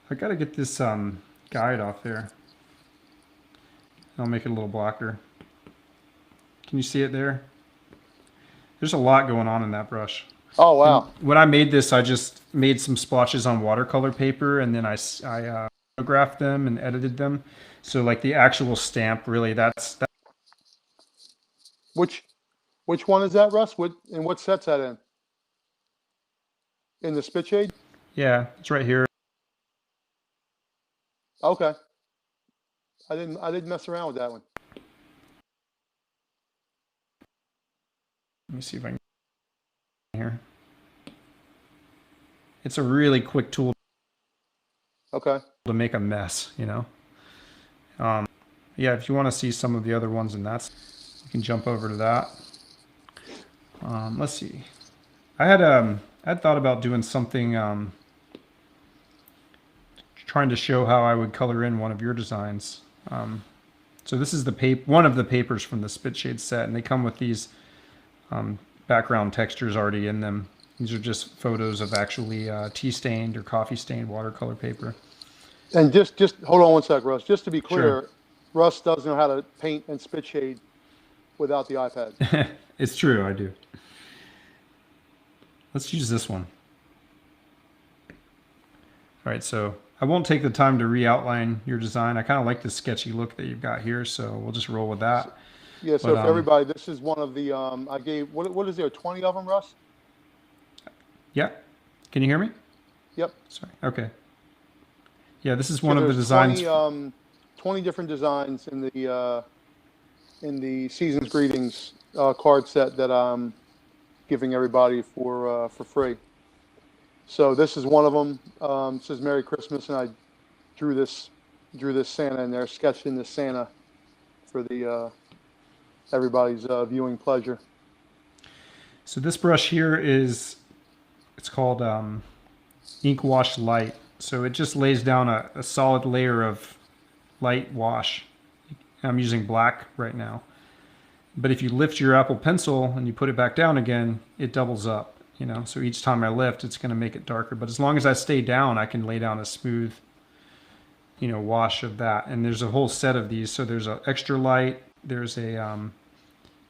S1: I got to get this guide off there. I'll make it a little blacker. Can you see it there? There's a lot going on in that brush.
S2: Oh, wow.
S1: And when I made this, I just made some splotches on watercolor paper, and then I photographed them and edited them. So like the actual stamp, really, that's that.
S2: Which one is that, Russ? And what set's that in? In the spit shade?
S1: Yeah, it's right here.
S2: Okay. I didn't mess around with that one.
S1: Let me see if I can here. It's a really quick tool.
S2: Okay.
S1: To make a mess, you know. Yeah, if you want to see some of the other ones, and you can jump over to that. Let's see. I had thought about doing something, trying to show how I would color in one of your designs. So this is one of the papers from the Spit Shade set, and they come with these background textures already in them. These are just photos of actually tea-stained or coffee-stained watercolor paper.
S2: And just hold on one sec, Russ. Just to be clear,
S1: Sure.
S2: Russ does know how to paint and spit shade without the iPad.
S1: It's true, I do. Let's use this one. All right, so I won't take the time to re-outline your design. I kind of like the sketchy look that you've got here, so we'll just roll with that.
S2: Yeah, so for everybody, this is one of the, I gave, what is there, 20 of them, Russ?
S1: Yeah. Can you hear me?
S2: Yep.
S1: Sorry. Okay. Yeah, this is one of the designs.
S2: 20 different designs in the Season's Greetings card set that I'm giving everybody for free. So this is one of them. It says Merry Christmas, and I drew this Santa in there, sketched in this Santa for the everybody's viewing pleasure.
S1: So this brush here it's called Ink Wash Light. So it just lays down a solid layer of light wash. I'm using black right now. But if you lift your Apple Pencil and you put it back down again, it doubles up, you know. So each time I lift, it's going to make it darker. But as long as I stay down, I can lay down a smooth, you know, wash of that. And there's a whole set of these. So there's an extra light. There's a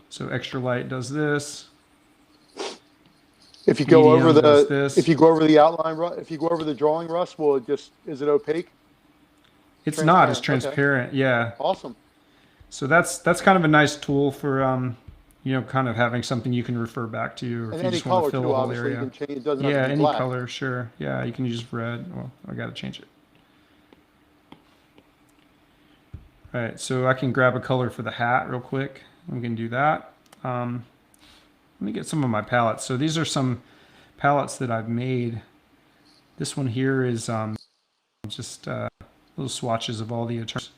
S1: so extra light does this.
S2: If you go over
S1: if
S2: you go over the outline, if you go over the drawing, Russ, is it opaque?
S1: It's not. It's transparent. Okay. Yeah.
S2: Awesome.
S1: So that's kind of a nice tool for you know, kind of having something you can refer back to, or if you just want to fill the whole area.
S2: You can change, it doesn't
S1: yeah,
S2: have to be
S1: any
S2: black.
S1: color, sure. Yeah, you can use red. Well, I got to change it. All right, so I can grab a color for the hat real quick. We can do that. Let me get some of my palettes. So these are some palettes that I've made. This one here is just little swatches of all the Eternals.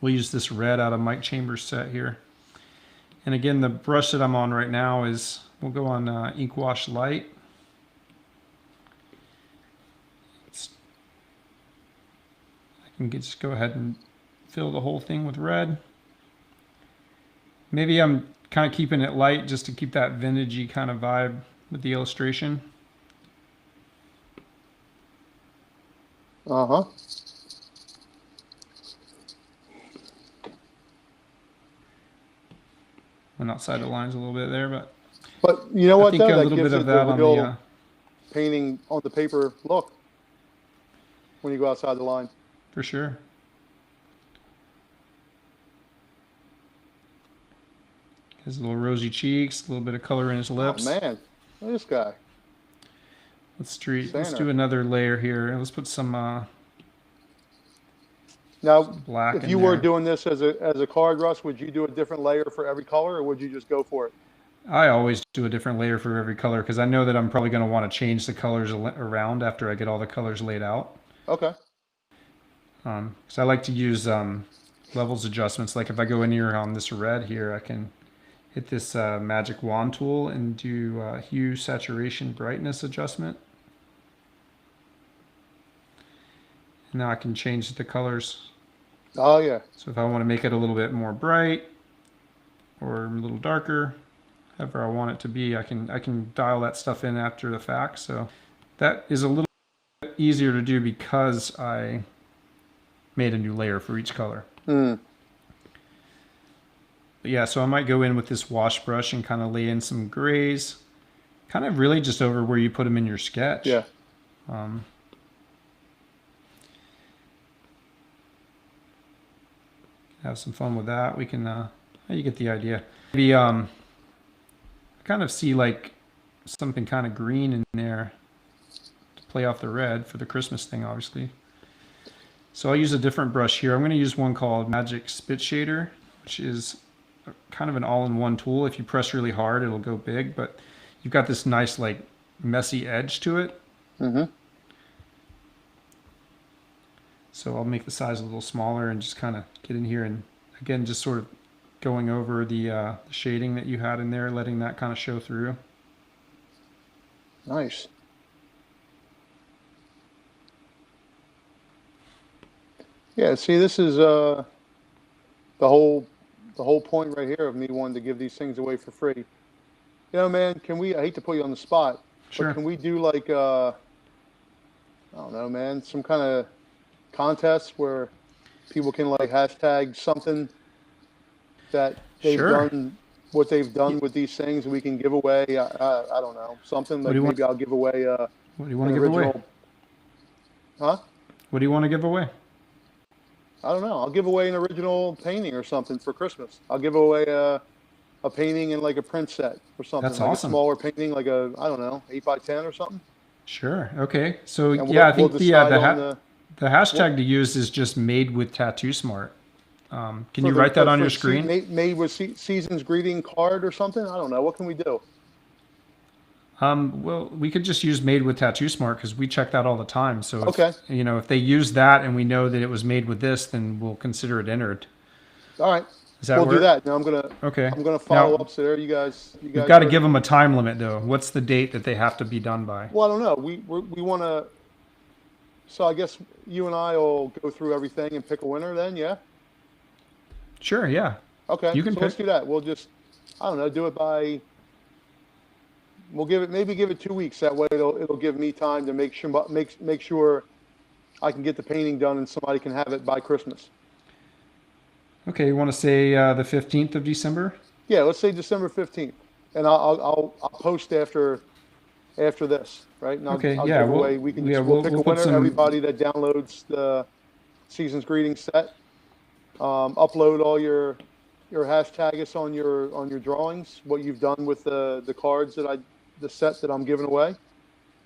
S1: We'll use this red out of Mike Chambers' set here. And again, the brush that I'm on right now we'll go on Ink Wash Light. I can just go ahead and fill the whole thing with red. Maybe I'm kind of keeping it light just to keep that vintagey kind of vibe with the illustration.
S2: Uh-huh.
S1: Went outside the lines a little bit there, but
S2: you know what?
S1: I think
S2: though?
S1: a little bit of that on the
S2: painting on the paper look when you go outside the line.
S1: For sure. His little rosy cheeks, a little bit of color in his lips.
S2: Oh man, look at this guy.
S1: Let's do another layer here. Let's put some
S2: now
S1: black.
S2: If you were doing this as a card, Russ, would you do a different layer for every color, or would you just go for it?
S1: I always do a different layer for every color because I know that I'm probably going to want to change the colors around after I get all the colors laid out.
S2: Okay.
S1: Because I like to use levels adjustments. Like if I go in here on this red here, I can hit this magic wand tool and do hue, saturation, brightness adjustment. And now I can change the colors.
S2: Oh yeah.
S1: So if I want to make it a little bit more bright or a little darker, however I want it to be, I can dial that stuff in after the fact. So that is a little bit easier to do because I made a new layer for each color. But yeah, so I might go in with this wash brush and kind of lay in some grays, kind of really just over where you put them in your sketch.
S2: Yeah.
S1: Have some fun with that. We can, you get the idea. Maybe I kind of see like something kind of green in there to play off the red for the Christmas thing, obviously. So I'll use a different brush here. I'm going to use one called Magic Spit Shader, which is kind of an all-in-one tool. If you press really hard, it'll go big, but you've got this nice like messy edge to it. So I'll make the size a little smaller and just kind of get in here and again just sort of going over the shading that you had in there, letting that kind of show through.
S2: Nice. Yeah, see, this is the whole point right here of me wanting to give these things away for free. You know, man, I hate to put you on the spot,
S1: Sure.
S2: but can we do like I don't know, man, some kind of contest where people can like hashtag something that they've done, what they've done with these things, and we can give away. I don't know, something like maybe I'll give away.
S1: What do you want to give away?
S2: Huh?
S1: What do you want to give away?
S2: I don't know. I'll give away an original painting or something for Christmas. I'll give away a painting in like a print set or something.
S1: That's
S2: like
S1: awesome.
S2: A smaller painting, like a, I don't know, 8x10 or something.
S1: Sure. Okay. So
S2: And
S1: yeah, I think
S2: the
S1: the hashtag to use is just made with Tattoo Smart. Can you write that on your screen?
S2: Made with season's greeting card or something? I don't know. What can we do?
S1: Well, we could just use made with Tattoo Smart because we check that all the time. So
S2: Okay.
S1: If they use that and we know that it was made with this, then we'll consider it entered.
S2: All right.
S1: Does that
S2: We'll
S1: work?
S2: do that. Now I'm gonna follow up. So there, you guys.
S1: You've got to give them a time limit though. What's the date that they have to be done by?
S2: Well, I don't know. We want to. So I guess you and I will go through everything and pick a winner. Then, yeah.
S1: Sure. Yeah.
S2: Okay.
S1: You can
S2: let's do that. We'll just, I don't know, do it by. We'll give it 2 weeks. That way, it'll give me time to make sure I can get the painting done and somebody can have it by Christmas.
S1: Okay. You want to say the 15th of December?
S2: Yeah. Let's say December 15th, and I'll post after this, right? And I'll
S1: Okay.
S2: give
S1: Yeah.
S2: away. We'll pick a winner. Everybody that downloads the Season's Greeting set, upload all your hashtag us on your drawings, what you've done with the cards the set that I'm giving away,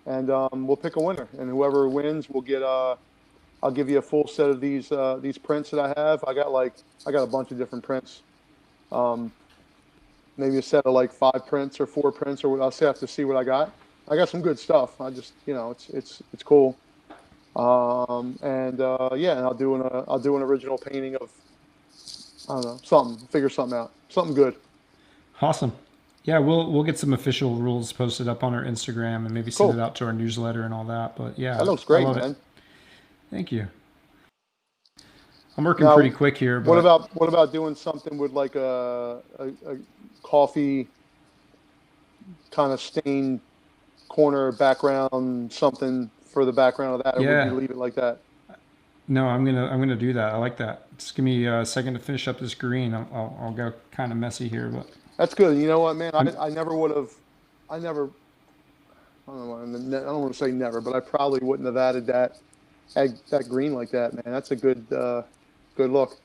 S2: and we'll pick a winner, and whoever wins will get I'll give you a full set of these prints that I have. I got a bunch of different prints, maybe a set of like 5 prints or 4 prints, or what. I'll have to see what I got. I got some good stuff. I just, it's cool. And I'll do an original painting of, I don't know, something. Figure something out. Something good.
S1: Awesome. Yeah, we'll get some official rules posted up on our Instagram and maybe send it out to our newsletter and all that. But yeah,
S2: that looks great, man.
S1: Thank you. I'm working pretty quick here. But
S2: what about doing something with like a coffee kind of stained corner background, something for the background of that, or would you leave it like that?
S1: No, I'm gonna do that. I like that. Just give me a second to finish up this green. I'll go kind of messy here, but
S2: that's good. You know what, man? I never would have. I don't want to say never, but I probably wouldn't have added that green like that, man. That's a good look.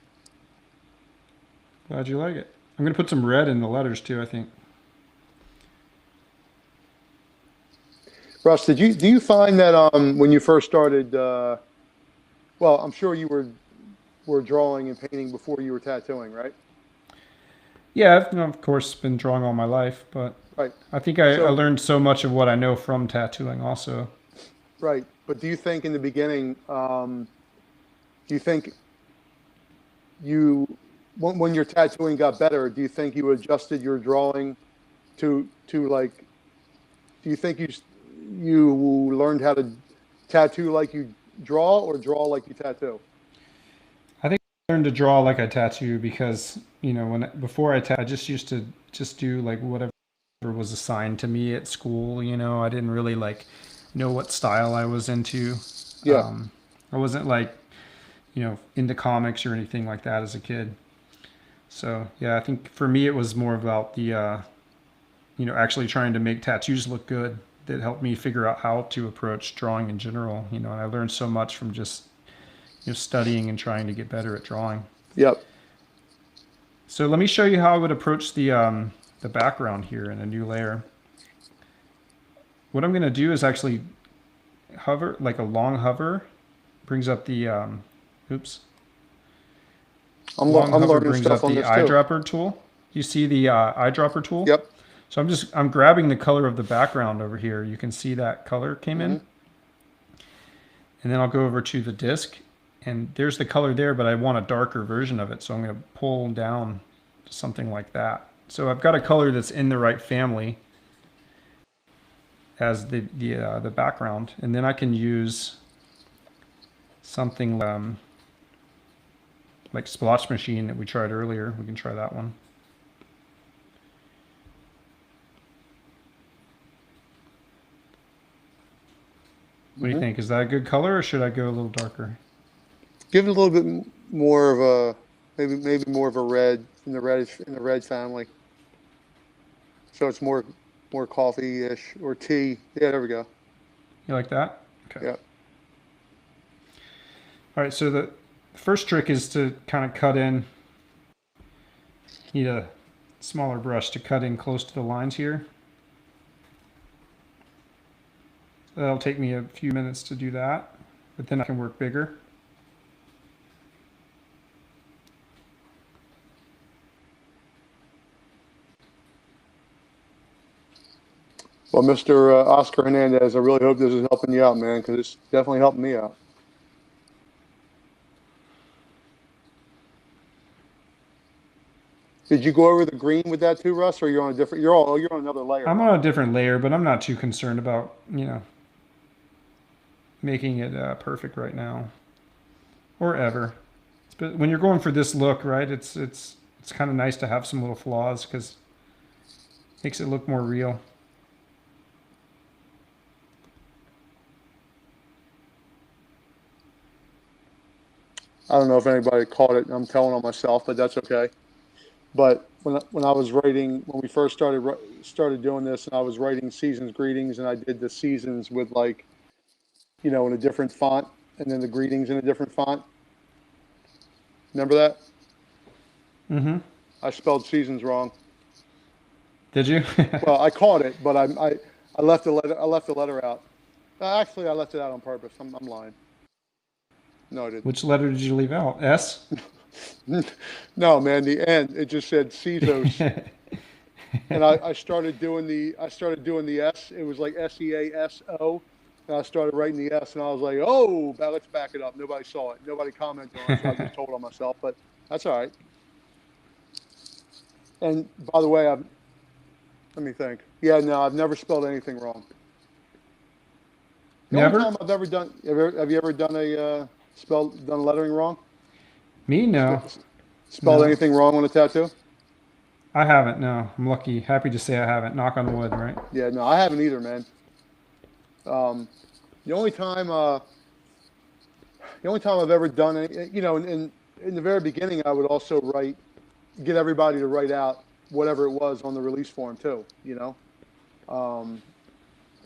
S1: Glad you like it. I'm gonna put some red in the letters too, I think.
S2: Russ, do you find that when you first started, I'm sure you were drawing and painting before you were tattooing, right?
S1: Yeah, I've, of course, been drawing all my life, but
S2: Right.
S1: I think I
S2: So,
S1: learned so much of what I know from tattooing also.
S2: right. But do you think in the beginning, do you think you, when your tattooing got better, do you think you adjusted your drawing to like, do you think you learned how to tattoo like you draw or draw like you tattoo?
S1: I think I learned to draw like I tattoo because, before I just used to just do like whatever was assigned to me at school. I didn't really like know what style I was into.
S2: Yeah.
S1: Um, I wasn't like, into comics or anything like that as a kid. So yeah, I think for me it was more about the, actually trying to make tattoos look good that helped me figure out how to approach drawing in general. And I learned so much from just, studying and trying to get better at drawing.
S2: Yep.
S1: So let me show you how I would approach the background here in a new layer. What I'm going to do is actually hover, like a long hover, brings up the, oops, long
S2: I'm
S1: hover
S2: learning
S1: brings
S2: stuff
S1: up
S2: on
S1: the
S2: this too.
S1: eyedropper tool. You see the eyedropper tool?
S2: Yep.
S1: So I'm grabbing the color of the background over here. You can see that color came in. And then I'll go over to the disc, and there's the color there, but I want a darker version of it. So I'm going to pull down to something like that. So I've got a color that's in the right family as the background, and then I can use something like Splotch Machine that we tried earlier. We can try that one. What do you think? Is that a good color, or should I go a little darker?
S2: Give it a little bit more of a maybe more of a red in the red family. So it's more coffee-ish or tea. Yeah, there we go.
S1: You like that? Okay.
S2: Yeah.
S1: All right, so the first trick is to kind of cut in. Need a smaller brush to cut in close to the lines here. That'll take me a few minutes to do that, but then I can work bigger.
S2: Well, Mr. Oscar Hernandez, I really hope this is helping you out, man, because it's definitely helping me out. Did you go over the green with that too, Russ, or you're on a different? You're on another layer
S1: I'm
S2: now.
S1: on a different layer, but I'm not too concerned about, making it perfect right now or ever. But when you're going for this look, right, it's kind of nice to have some little flaws because it makes it look more real.
S2: I don't know if anybody caught it. I'm telling on myself, but that's okay. But when I was writing, when we first started doing this, and I was writing seasons greetings, and I did the seasons with like, in a different font, and then the greetings in a different font. Remember that?
S1: Mm-hmm.
S2: I spelled seasons wrong.
S1: Did you?
S2: Well, I caught it, but I left the letter. I left the letter out. Actually, I left it out on purpose. I'm lying. No, I didn't.
S1: Which letter did you leave out? S?
S2: No, man. The end. It just said Caesars, and I started doing the S. It was like SEASO, and I started writing the S, and I was like, oh, now let's back it up. Nobody saw it. Nobody commented on it, so I just told on myself. But that's all right. And by the way, let me think. Yeah, no, I've never spelled anything wrong. The only
S1: Never?
S2: time I've ever done. Have you ever done done lettering wrong?
S1: Me? No.
S2: Spelled
S1: No.
S2: anything wrong on a tattoo?
S1: I haven't, no. I'm lucky. Happy to say I haven't. Knock on wood, right?
S2: Yeah, no, I haven't either, man. The only time, I've ever done it, in the very beginning, I would also get everybody to write out whatever it was on the release form too,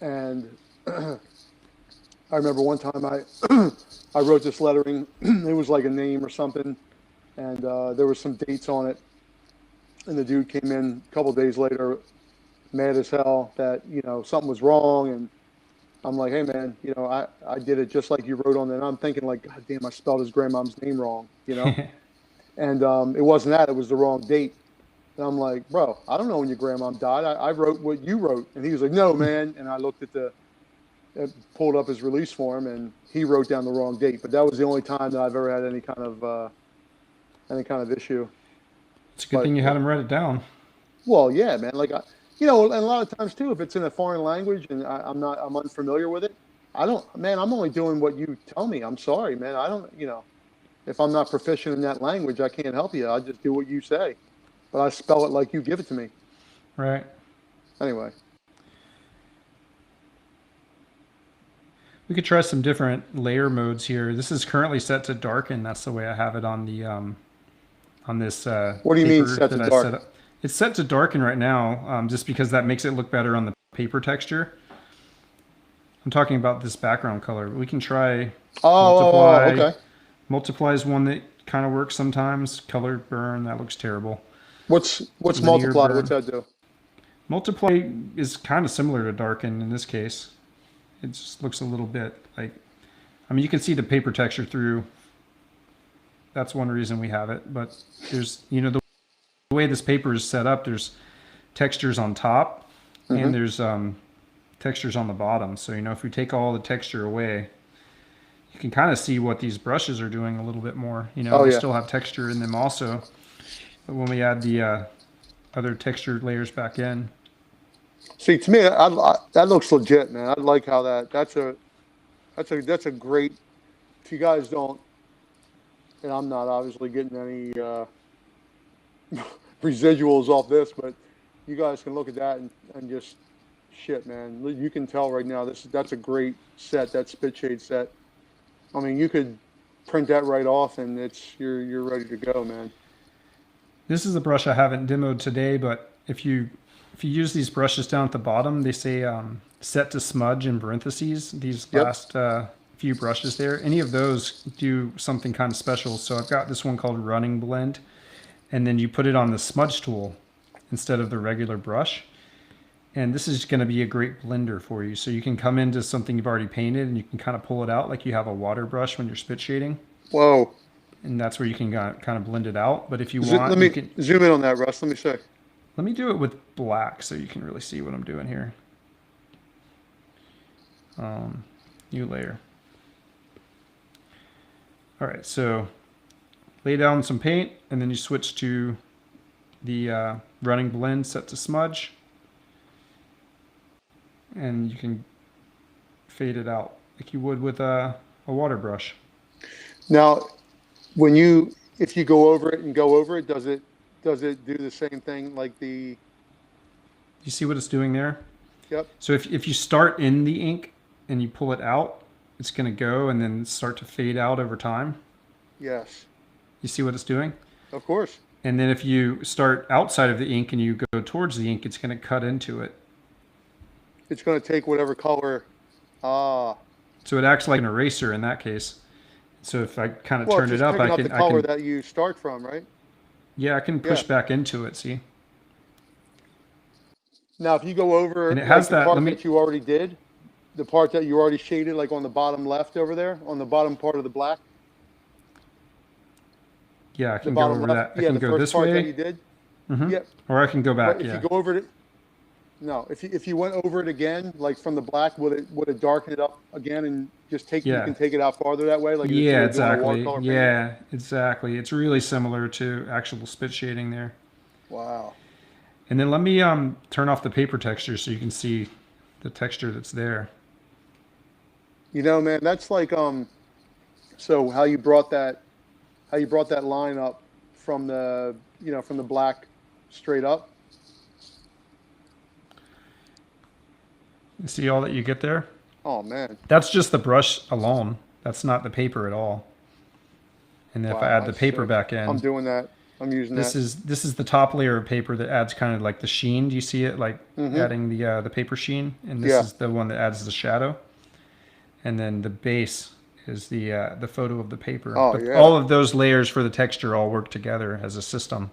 S2: and I remember one time I wrote this lettering. It was like a name or something, and there was some dates on it. And the dude came in a couple days later, mad as hell that something was wrong. And I'm like, hey man, I did it just like you wrote on it. And I'm thinking like, God damn, I spelled his grandmom's name wrong, And it wasn't that; it was the wrong date. And I'm like, bro, I don't know when your grandmom died. I wrote what you wrote. And he was like, no, man. And I looked at pulled up his release form, and he wrote down the wrong date. But that was the only time that I've ever had any kind of issue.
S1: It's a good
S2: But
S1: thing you had him write it down.
S2: well, yeah, man. Like, and a lot of times too, if it's in a foreign language and I'm unfamiliar with it, man, I'm only doing what you tell me. I'm sorry, man. I don't, if I'm not proficient in that language, I can't help you. I just do what you say, but I spell it like you give it to me.
S1: Right.
S2: Anyway.
S1: We could try some different layer modes here. This is currently set to darken. That's the way I have it on the on this
S2: What do you mean
S1: paper
S2: set to
S1: that I
S2: dark?
S1: set up. It's set to darken right now, just because that makes it look better on the paper texture. I'm talking about this background color. We can try multiply.
S2: Okay.
S1: Multiply is one that kind of works sometimes. Color burn, that looks terrible.
S2: What's
S1: Linear
S2: multiply?
S1: burn.
S2: What's that do?
S1: Multiply is kind of similar to darken in this case. It just looks a little bit like, I mean, you can see the paper texture through. That's one reason we have it. But there's, the way this paper is set up, there's textures on top and there's textures on the bottom. So, if we take all the texture away, you can kind of see what these brushes are doing a little bit more.
S2: Oh,
S1: They
S2: yeah.
S1: still have texture in them also. But when we add the other textured layers back in,
S2: See, to me, that looks legit, man. I like how that's a great. If you guys don't, and I'm not obviously getting any residuals off this, but you guys can look at that and just shit, man. You can tell right now that's a great set. That spit shade set. I mean, you could print that right off, and you're ready to go, man.
S1: this is a brush I haven't demoed today, but if you use these brushes down at the bottom, they say set to smudge in parentheses. These
S2: Yep.
S1: last few brushes there, any of those do something kind of special. So I've got this one called Running Blend, and then you put it on the smudge tool instead of the regular brush. And this is going to be a great blender for you. So you can come into something you've already painted and you can kind of pull it out like you have a water brush when you're spit shading.
S2: Whoa.
S1: And that's where you can kind of blend it out. But if you
S2: Let
S1: want,
S2: me
S1: you can...
S2: zoom in on that, Russ. Let me see.
S1: Let me do it with black so you can really see what I'm doing here. New layer. All right, so lay down some paint and then you switch to the running blend set to smudge. And you can fade it out like you would with a water brush.
S2: Now, if you go over it and go over it, does it do the same thing like the?
S1: You see what it's doing there?
S2: Yep.
S1: So if you start in the ink and you pull it out, it's going to go and then start to fade out over time.
S2: Yes.
S1: You see what it's doing?
S2: Of course.
S1: And then if you start outside of the ink and you go towards the ink, it's going to cut into it.
S2: It's going to take whatever color.
S1: So it acts like an eraser in that case. So if I kind of
S2: Well,
S1: turn
S2: it's
S1: it
S2: just
S1: up,
S2: picking the color that you start from, right?
S1: Yeah, I can push back into it. See.
S2: Now, if you go over
S1: And it has
S2: the
S1: that.
S2: part that you already did, the part that you already shaded, like on the bottom left over there, on the bottom part of the black.
S1: Yeah, I
S2: The
S1: can go
S2: bottom
S1: over
S2: left.
S1: that. I
S2: Yeah,
S1: can
S2: the
S1: go
S2: first
S1: this
S2: part that
S1: way.
S2: you did.
S1: Yep. Or I can go back.
S2: But if
S1: Yeah.
S2: you go over it, no. If you went over it again, like from the black, would it darken it up again and just take?
S1: Yeah.
S2: You can take it out farther that way. Like
S1: Yeah,
S2: if you were doing a
S1: exactly.
S2: watercolor painting?
S1: Yeah, exactly. It's really similar to actual spit shading there.
S2: Wow.
S1: And then let me turn off the paper texture so you can see the texture that's there.
S2: Man, that's like so how you brought that line up from the from the black straight up.
S1: You see all that you get there?
S2: Oh man.
S1: That's just the brush alone. That's not the paper at all. And then if I add the paper back in,
S2: I'm doing that. I'm using
S1: this is the top layer of paper that adds kind of like the sheen. Do you see it? Like adding the paper sheen, and this is the one that adds the shadow. And then the base is the photo of the paper.
S2: Oh,
S1: but
S2: yeah.
S1: all of those layers for the texture all work together as a system.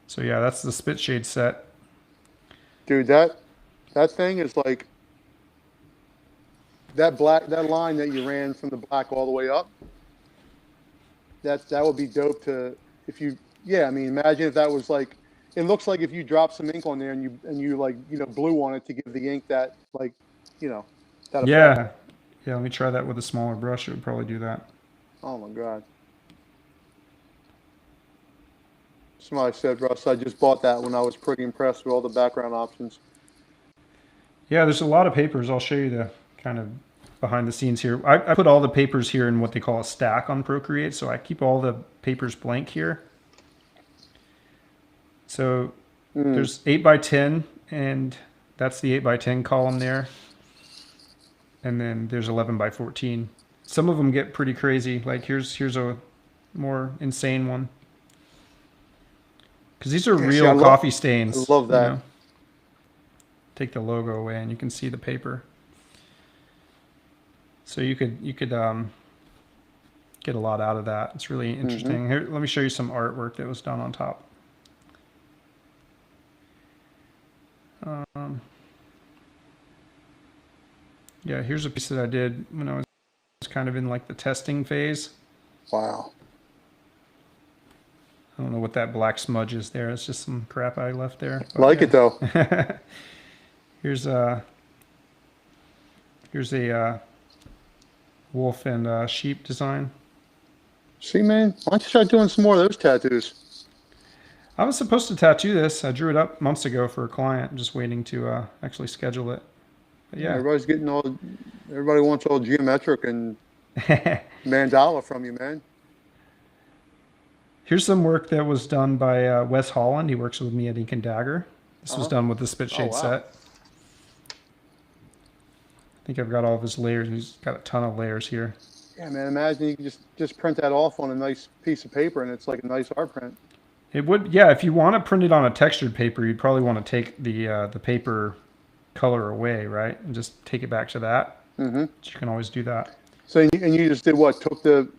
S1: So yeah, that's the spit shade set.
S2: Dude, that thing is like that line that you ran from the black all the way up. That would be dope to if you Yeah, I mean, imagine if that was like, it looks like if you drop some ink on there and you like, blew on it to give the ink that like, that effect.
S1: Yeah. Yeah, let me try that with a smaller brush. It would probably do that.
S2: Oh my God. Somebody said, Russ, I just bought that when I was pretty impressed with all the background options.
S1: Yeah, there's a lot of papers. I'll show you the kind of behind the scenes here. I put all the papers here in what they call a stack on Procreate, so I keep all the papers blank here. So there's 8 by 10, and that's the 8 by 10 column there. And then there's 11 by 14. Some of them get pretty crazy. Like here's a more insane one. Because these are real coffee stains.
S2: I love that.
S1: Take the logo away and you can see the paper. So you could get a lot out of that. It's really interesting. Here, let me show you some artwork that was done on top. Yeah, here's a piece that I did when I was kind of in like the testing phase.
S2: Wow.
S1: I don't know what that black smudge is there. It's just some crap I left there.
S2: But like it though.
S1: Here's a wolf and sheep design.
S2: See, man, why don't you try doing some more of those tattoos?
S1: I was supposed to tattoo this. I drew it up months ago for a client. I'm just waiting to actually schedule it. But yeah,
S2: everybody wants all geometric and mandala from you, man.
S1: Here's some work that was done by Wes Holland. He works with me at Ink and Dagger. This was done with the spit shade set. I think I've got all of his layers. He's got a ton of layers here.
S2: Yeah, man. Imagine you could just print that off on a nice piece of paper, and it's like a nice art print.
S1: It would, yeah. If you want to print it on a textured paper, you'd probably want to take the paper color away, right, and just take it back to that. But you can always do that.
S2: So you just did what? Took the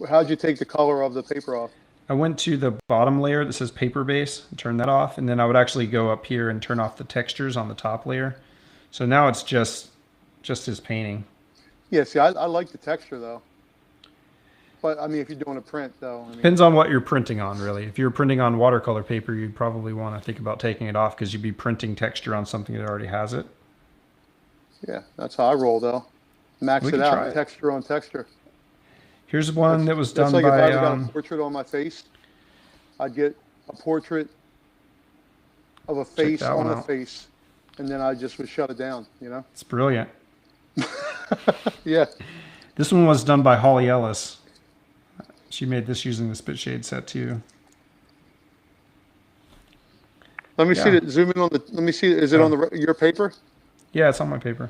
S2: how'd you take the color of the paper off?
S1: I went to the bottom layer that says paper base and turn that off, and then I would actually go up here and turn off the textures on the top layer. So now it's just his painting.
S2: Yeah, see, I like the texture though. But I mean, if you're doing a print though,
S1: depends on what you're printing on, really. If you're printing on watercolor paper, you'd probably want to think about taking it off because you'd be printing texture on something that already has it.
S2: Yeah, that's how I roll though. Max it out, texture on texture.
S1: Here's one that was done by.
S2: If I got a portrait on my face, I'd get a portrait of a face on a face, and then I just would shut it down.
S1: It's brilliant.
S2: Yeah.
S1: This one was done by Holly Ellis. She made this using the spit shade set too.
S2: Let me see it. Zoom in on the. Let me see. Is it on your paper?
S1: Yeah, it's on my paper.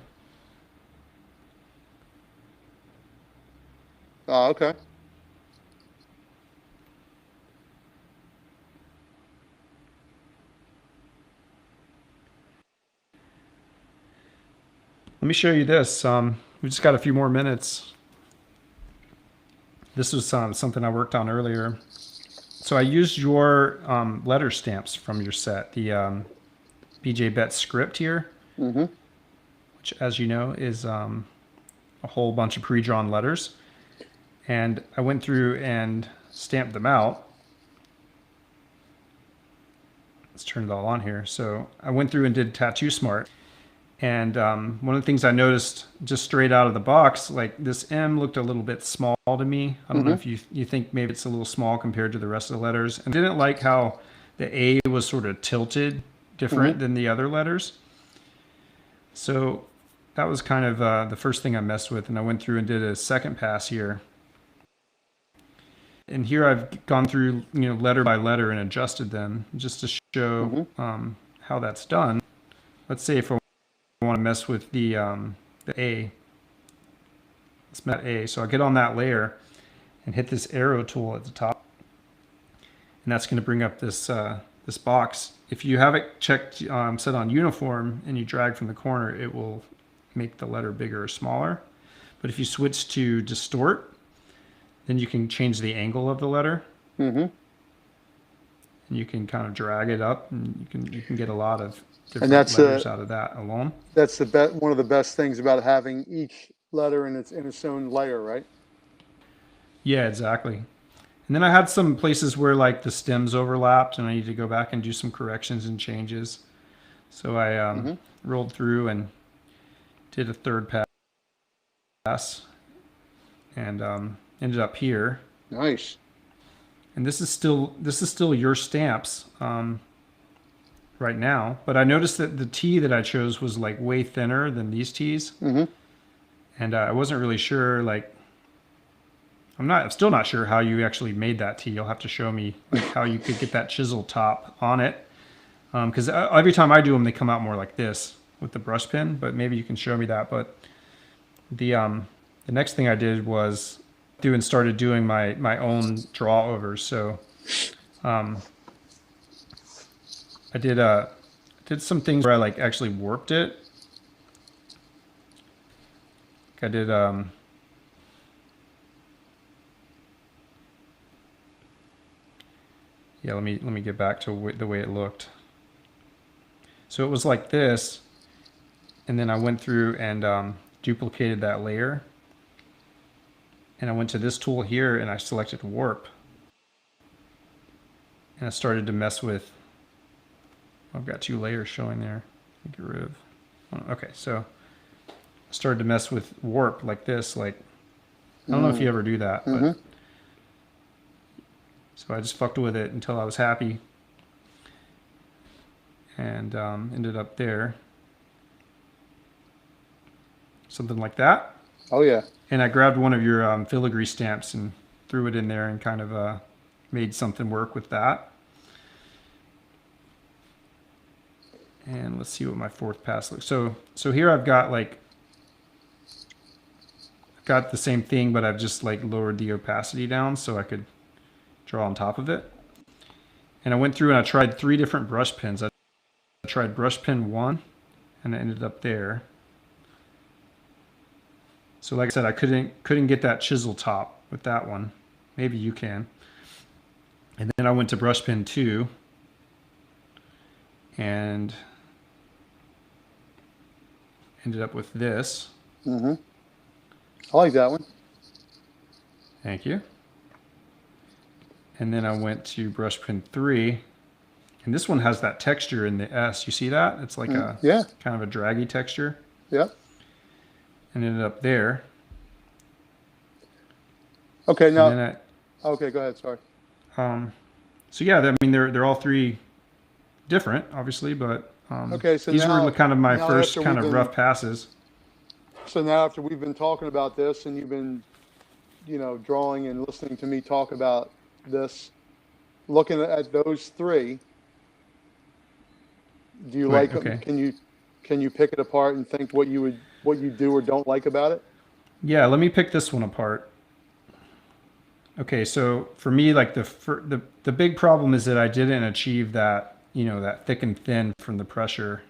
S2: Oh, okay.
S1: Let me show you this. We just got a few more minutes. This was something I worked on earlier. So I used your letter stamps from your set, the BJ Betts script here, which, as you know, is a whole bunch of pre-drawn letters. And I went through and stamped them out. Let's turn it all on here. So I went through and did Tattoo Smart. And one of the things I noticed just straight out of the box, like this M looked a little bit small to me. I don't know if you think maybe it's a little small compared to the rest of the letters. And didn't like how the A was sort of tilted different than the other letters. So that was kind of the first thing I messed with. And I went through and did a second pass here. And here I've gone through, letter by letter and adjusted them just to show how that's done. Let's say if I want to mess with the A. Let's mess with A. So I get on that layer and hit this arrow tool at the top, and that's going to bring up this this box. If you have it checked set on uniform and you drag from the corner, it will make the letter bigger or smaller. But if you switch to distort, then you can change the angle of the letter. And you can kind of drag it up, and you can get a lot of different letters out of that alone.
S2: That's one of the best things about having each letter in its own layer, right?
S1: Yeah, exactly. And then I had some places where like the stems overlapped and I need to go back and do some corrections and changes. So I rolled through and did a third pass and ended up here.
S2: Nice.
S1: And this is still your stamps right now. But I noticed that the tea that I chose was like way thinner than these teas. And I wasn't really sure, like, I'm still not sure how you actually made that tea. You'll have to show me like, how you could get that chisel top on it. Because every time I do them, they come out more like this with the brush pen, but maybe you can show me that. But the next thing I did was started doing my own draw overs. So I did some things where I like actually warped it. I did yeah, let me get back to the way it looked. So it was like this, and then I went through and duplicated that layer. And I went to this tool here and I selected warp. And I started to mess with, I've got 2 layers showing there. Get rid of, okay, so I started to mess with warp like this, like, I don't know if you ever do that, but so I just fucked with it until I was happy and ended up there. Something like that.
S2: Oh, yeah.
S1: And I grabbed one of your filigree stamps and threw it in there and kind of made something work with that. And let's see what my 4th pass looks. So here I've got like, I've got the same thing, but I've just like lowered the opacity down so I could draw on top of it. And I went through and I tried 3 different brush pens. I tried brush pen 1 and I ended up there. So like I said, I couldn't get that chisel top with that one. Maybe you can. And then I went to brush pen 2 and ended up with this.
S2: I like that one.
S1: Thank you. And then I went to brush pen 3, and this one has that texture in the S. You see that? It's like a kind of a draggy texture.
S2: Yeah.
S1: And ended up there.
S2: Okay, now. Okay, go ahead. Sorry.
S1: So yeah, I mean they're all 3 different, obviously, but
S2: okay, so
S1: these
S2: now,
S1: were kind of my first kind of rough passes.
S2: So now, after we've been talking about this, and you've been, drawing and listening to me talk about this, looking at those 3, do you like them?
S1: Okay.
S2: Can you pick it apart and think what you do or don't like about it?
S1: Yeah, let me pick this one apart. Okay, so for me, like the big problem is that I didn't achieve that, that thick and thin from the pressure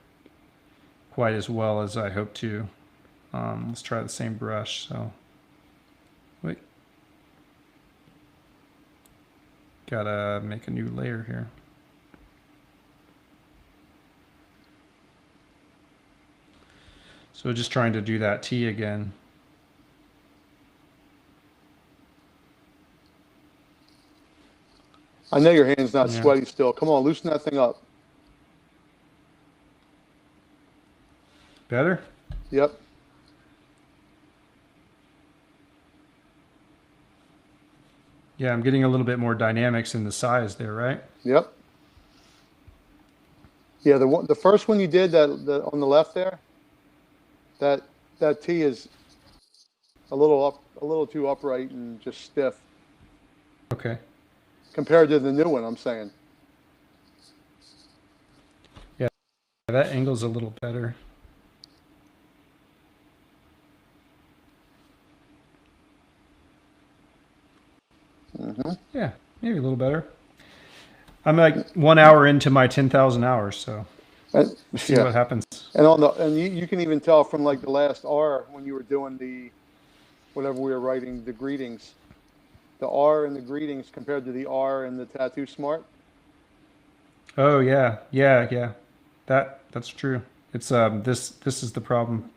S1: quite as well as I hoped to. Let's try the same brush. So, wait, gotta make a new layer here. So just trying to do that T again.
S2: I know your hand's not sweaty still. Come on, loosen that thing up.
S1: Better?
S2: Yep.
S1: Yeah, I'm getting a little bit more dynamics in the size there, right?
S2: Yep. Yeah, the first one you did that on the left there, that T is a little too upright and just stiff.
S1: Okay.
S2: Compared to the new one, I'm saying.
S1: Yeah, that angle's a little better. Yeah, maybe a little better. I'm like 1 hour into my 10,000 hours, so see what happens.
S2: And you can even tell from like the last R when you were doing the whatever we were writing, the greetings, the R and the greetings compared to the R and the Tattoo Smart.
S1: Oh yeah. That's true. It's this is the problem.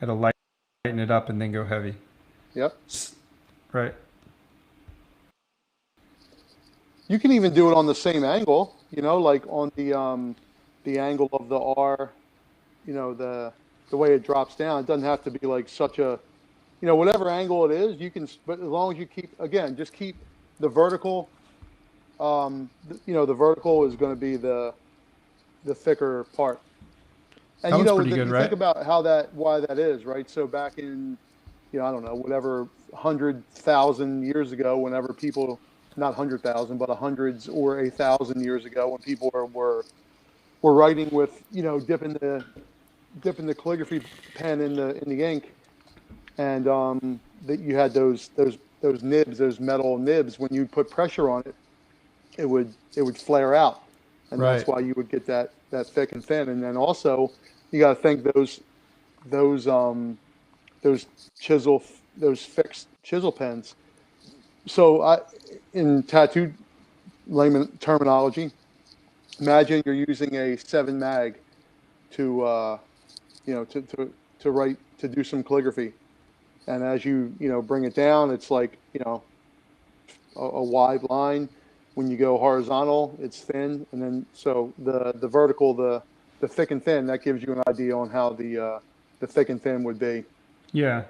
S1: Got to lighten it up and then go heavy.
S2: Yep.
S1: Right.
S2: You can even do it on the same angle, you know, like on the angle of the R, you know, the way it drops down. It doesn't have to be like such a, you know, whatever angle it is, you can, but as long as you keep, again, just keep the vertical, you know, the vertical is going to be the thicker part. And
S1: That
S2: you
S1: looks
S2: know,
S1: pretty good,
S2: you
S1: right?
S2: think about why that is, right? So back in, you know, I don't know, whatever 100,000 years ago, whenever people, not 100,000, but hundreds or 1,000 years ago, when people were writing with, you know, dipping the calligraphy pen in the ink, and that you had those nibs, those metal nibs. When you put pressure on it, it would flare out, and that's
S1: Right.
S2: why you would get that thick and thin. And then also, you got to think those those those fixed chisel pens. So in tattoo layman terminology, imagine you're using a 7 mag to you know to write, to do some calligraphy, and as you know bring it down, it's like, you know, a wide line. When you go horizontal, it's thin, and then so the vertical, the thick and thin, that gives you an idea on how the thick and thin would be.
S1: Yeah,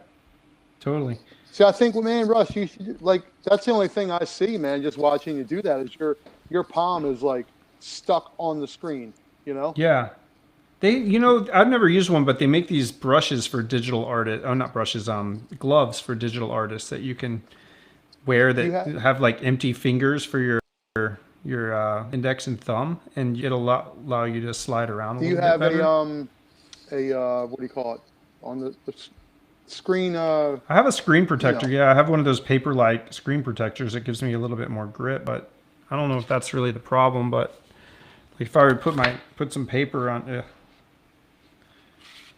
S1: totally.
S2: See, I think, well, man, Russ, you should, like, that's the only thing I see, man, just watching you do that, is your palm is like stuck on the screen, you know?
S1: Yeah. You know, I've never used one, but they make these brushes for digital artists. Oh, not brushes, gloves for digital artists that you can wear
S2: Do you
S1: that
S2: have
S1: have like empty fingers for your index and thumb, and it'll allow you to slide around a
S2: do you
S1: little bit
S2: have
S1: better.
S2: a what do you call it, on the screen?
S1: I have a screen
S2: You
S1: protector.
S2: know,
S1: Yeah, I have one of those paper-like screen protectors that gives me a little bit more grip, but I don't know if that's really the problem. But like if I would put some paper on, let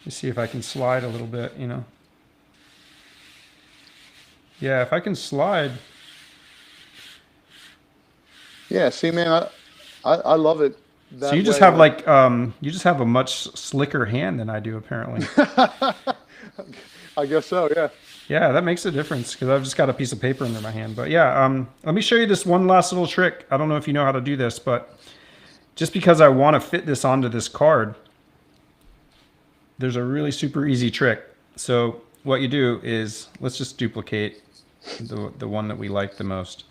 S1: me see if I can slide a little bit. You know, yeah, if I can slide.
S2: yeah. See, man, I love it
S1: So
S2: that
S1: you just
S2: way.
S1: have
S2: Like,
S1: like you just have a much slicker hand than I do apparently.
S2: I guess so. Yeah.
S1: Yeah, that makes a difference because I've just got a piece of paper under my hand. But yeah, let me show you this one last little trick. I don't know if you know how to do this, but just because I want to fit this onto this card, there's a really super easy trick. So what you do is, let's just duplicate the one that we like the most.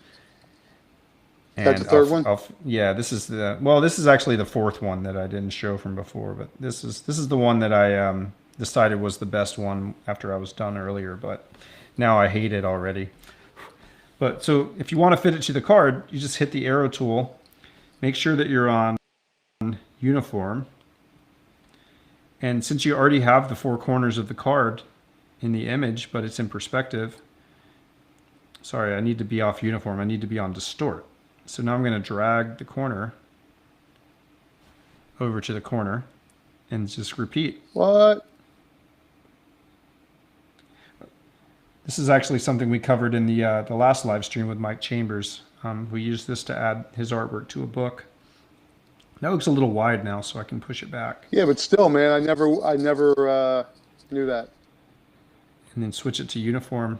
S2: That's the
S1: And
S2: third one.
S1: yeah, this is this is actually the fourth one that I didn't show from before, but this is the one that I decided was the best one after I was done earlier, but now I hate it already. But so if you want to fit it to the card, you just hit the arrow tool, make sure that you're on uniform. And since you already have the four corners of the card in the image, but it's in perspective, sorry, I need to be off uniform. I need to be on distort. So now I'm going to drag the corner over to the corner and just repeat.
S2: What?
S1: This is actually something we covered in the last live stream with Mike Chambers. We used this to add his artwork to a book. That looks a little wide now, so I can push it back.
S2: Yeah, but still, man, I never knew that.
S1: And then switch it to uniform.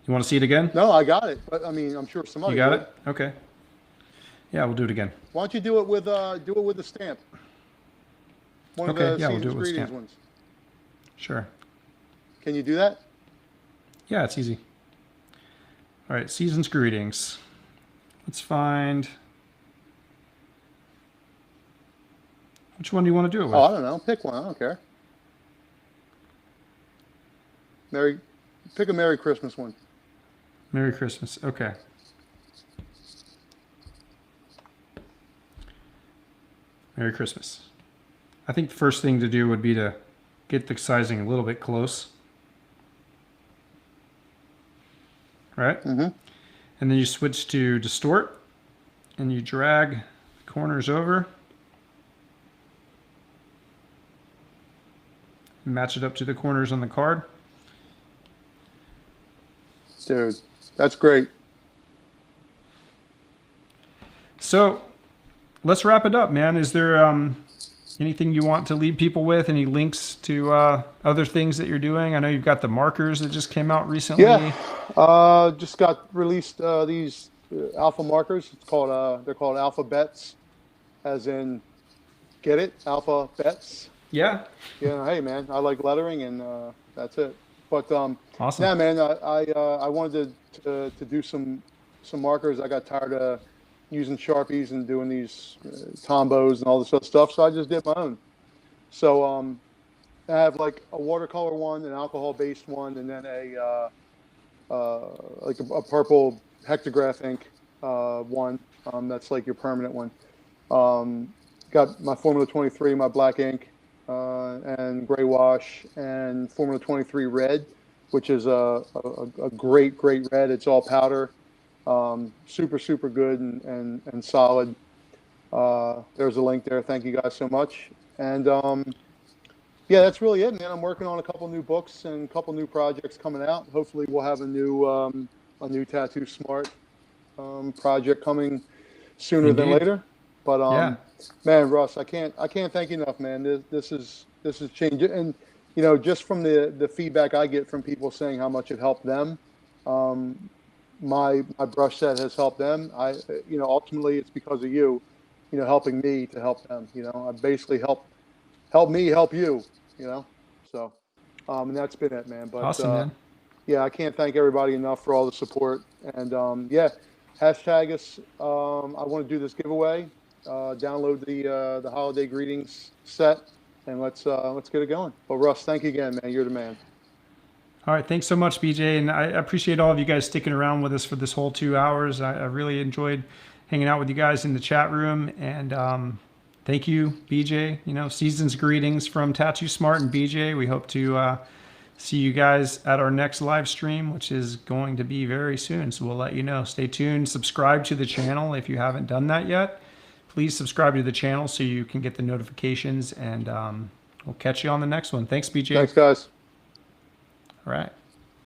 S1: You want to see it again?
S2: No, I got it, but I mean, I'm sure somebody
S1: You got
S2: would.
S1: it? Okay. Yeah, we'll do it again.
S2: Why don't you do it with the stamp? One
S1: Okay,
S2: of the
S1: yeah, we'll do
S2: Seasons
S1: it with
S2: Greetings
S1: stamp.
S2: ones.
S1: Sure.
S2: Can you do that?
S1: Yeah, it's easy. All right, Season's Greetings. Let's find... Which one do you want to do it with?
S2: Oh, I don't know. Pick one. I don't care. Pick a Merry Christmas one.
S1: Merry Christmas. Okay. Merry Christmas. I think the first thing to do would be to get the sizing a little bit close. Right?
S2: Mm-hmm.
S1: And then you switch to distort and you drag the corners over. Match it up to the corners on the card.
S2: Dude, that's great.
S1: So let's wrap it up, man. Is there anything you want to leave people with? Any links to other things that you're doing? I know you've got the markers that just came out recently.
S2: Yeah, just got released these alpha markers. It's called they're called alphabets, as in get it, alphabets.
S1: Yeah.
S2: Yeah, hey man, I like lettering, and that's it. But
S1: Awesome.
S2: yeah, man, I wanted to do some markers. I got tired of using Sharpies and doing these Tombos and all this other stuff, so I just did my own. So I have like a watercolor one, an alcohol-based one, and then like a purple hectograph ink one. That's like your permanent one. Got my Formula 23, my black ink, and gray wash, and Formula 23 red, which is a great red. It's all powder, super good and solid. There's a link there. Thank you guys so much. And yeah, that's really it, man. I'm working on a couple new books and a couple new projects coming out. Hopefully, we'll have a new Tattoo Smart project coming sooner than later. But
S1: Yeah.
S2: man, Russ, I can't thank you enough, man. This is changing, and you know, just from the feedback I get from people saying how much it helped them, my brush set has helped them. You know, ultimately it's because of you, you know, helping me to help them. You know, I basically help me help you. You know, so and that's been it, man. But
S1: Awesome, man.
S2: yeah, I can't thank everybody enough for all the support. And yeah, hashtag us. I want to do this giveaway. Download the holiday greetings set, and let's get it going. But Russ, thank you again, man. You're the man.
S1: All right, thanks so much, BJ, and I appreciate all of you guys sticking around with us for this whole 2 hours. I really enjoyed hanging out with you guys in the chat room, and thank you, BJ. You know, season's greetings from Tattoo Smart and BJ. We hope to see you guys at our next live stream, which is going to be very soon. So we'll let you know. Stay tuned. Subscribe to the channel if you haven't done that yet. Please subscribe to the channel so you can get the notifications, and we'll catch you on the next one. Thanks, BJ.
S2: Thanks, guys.
S1: All right.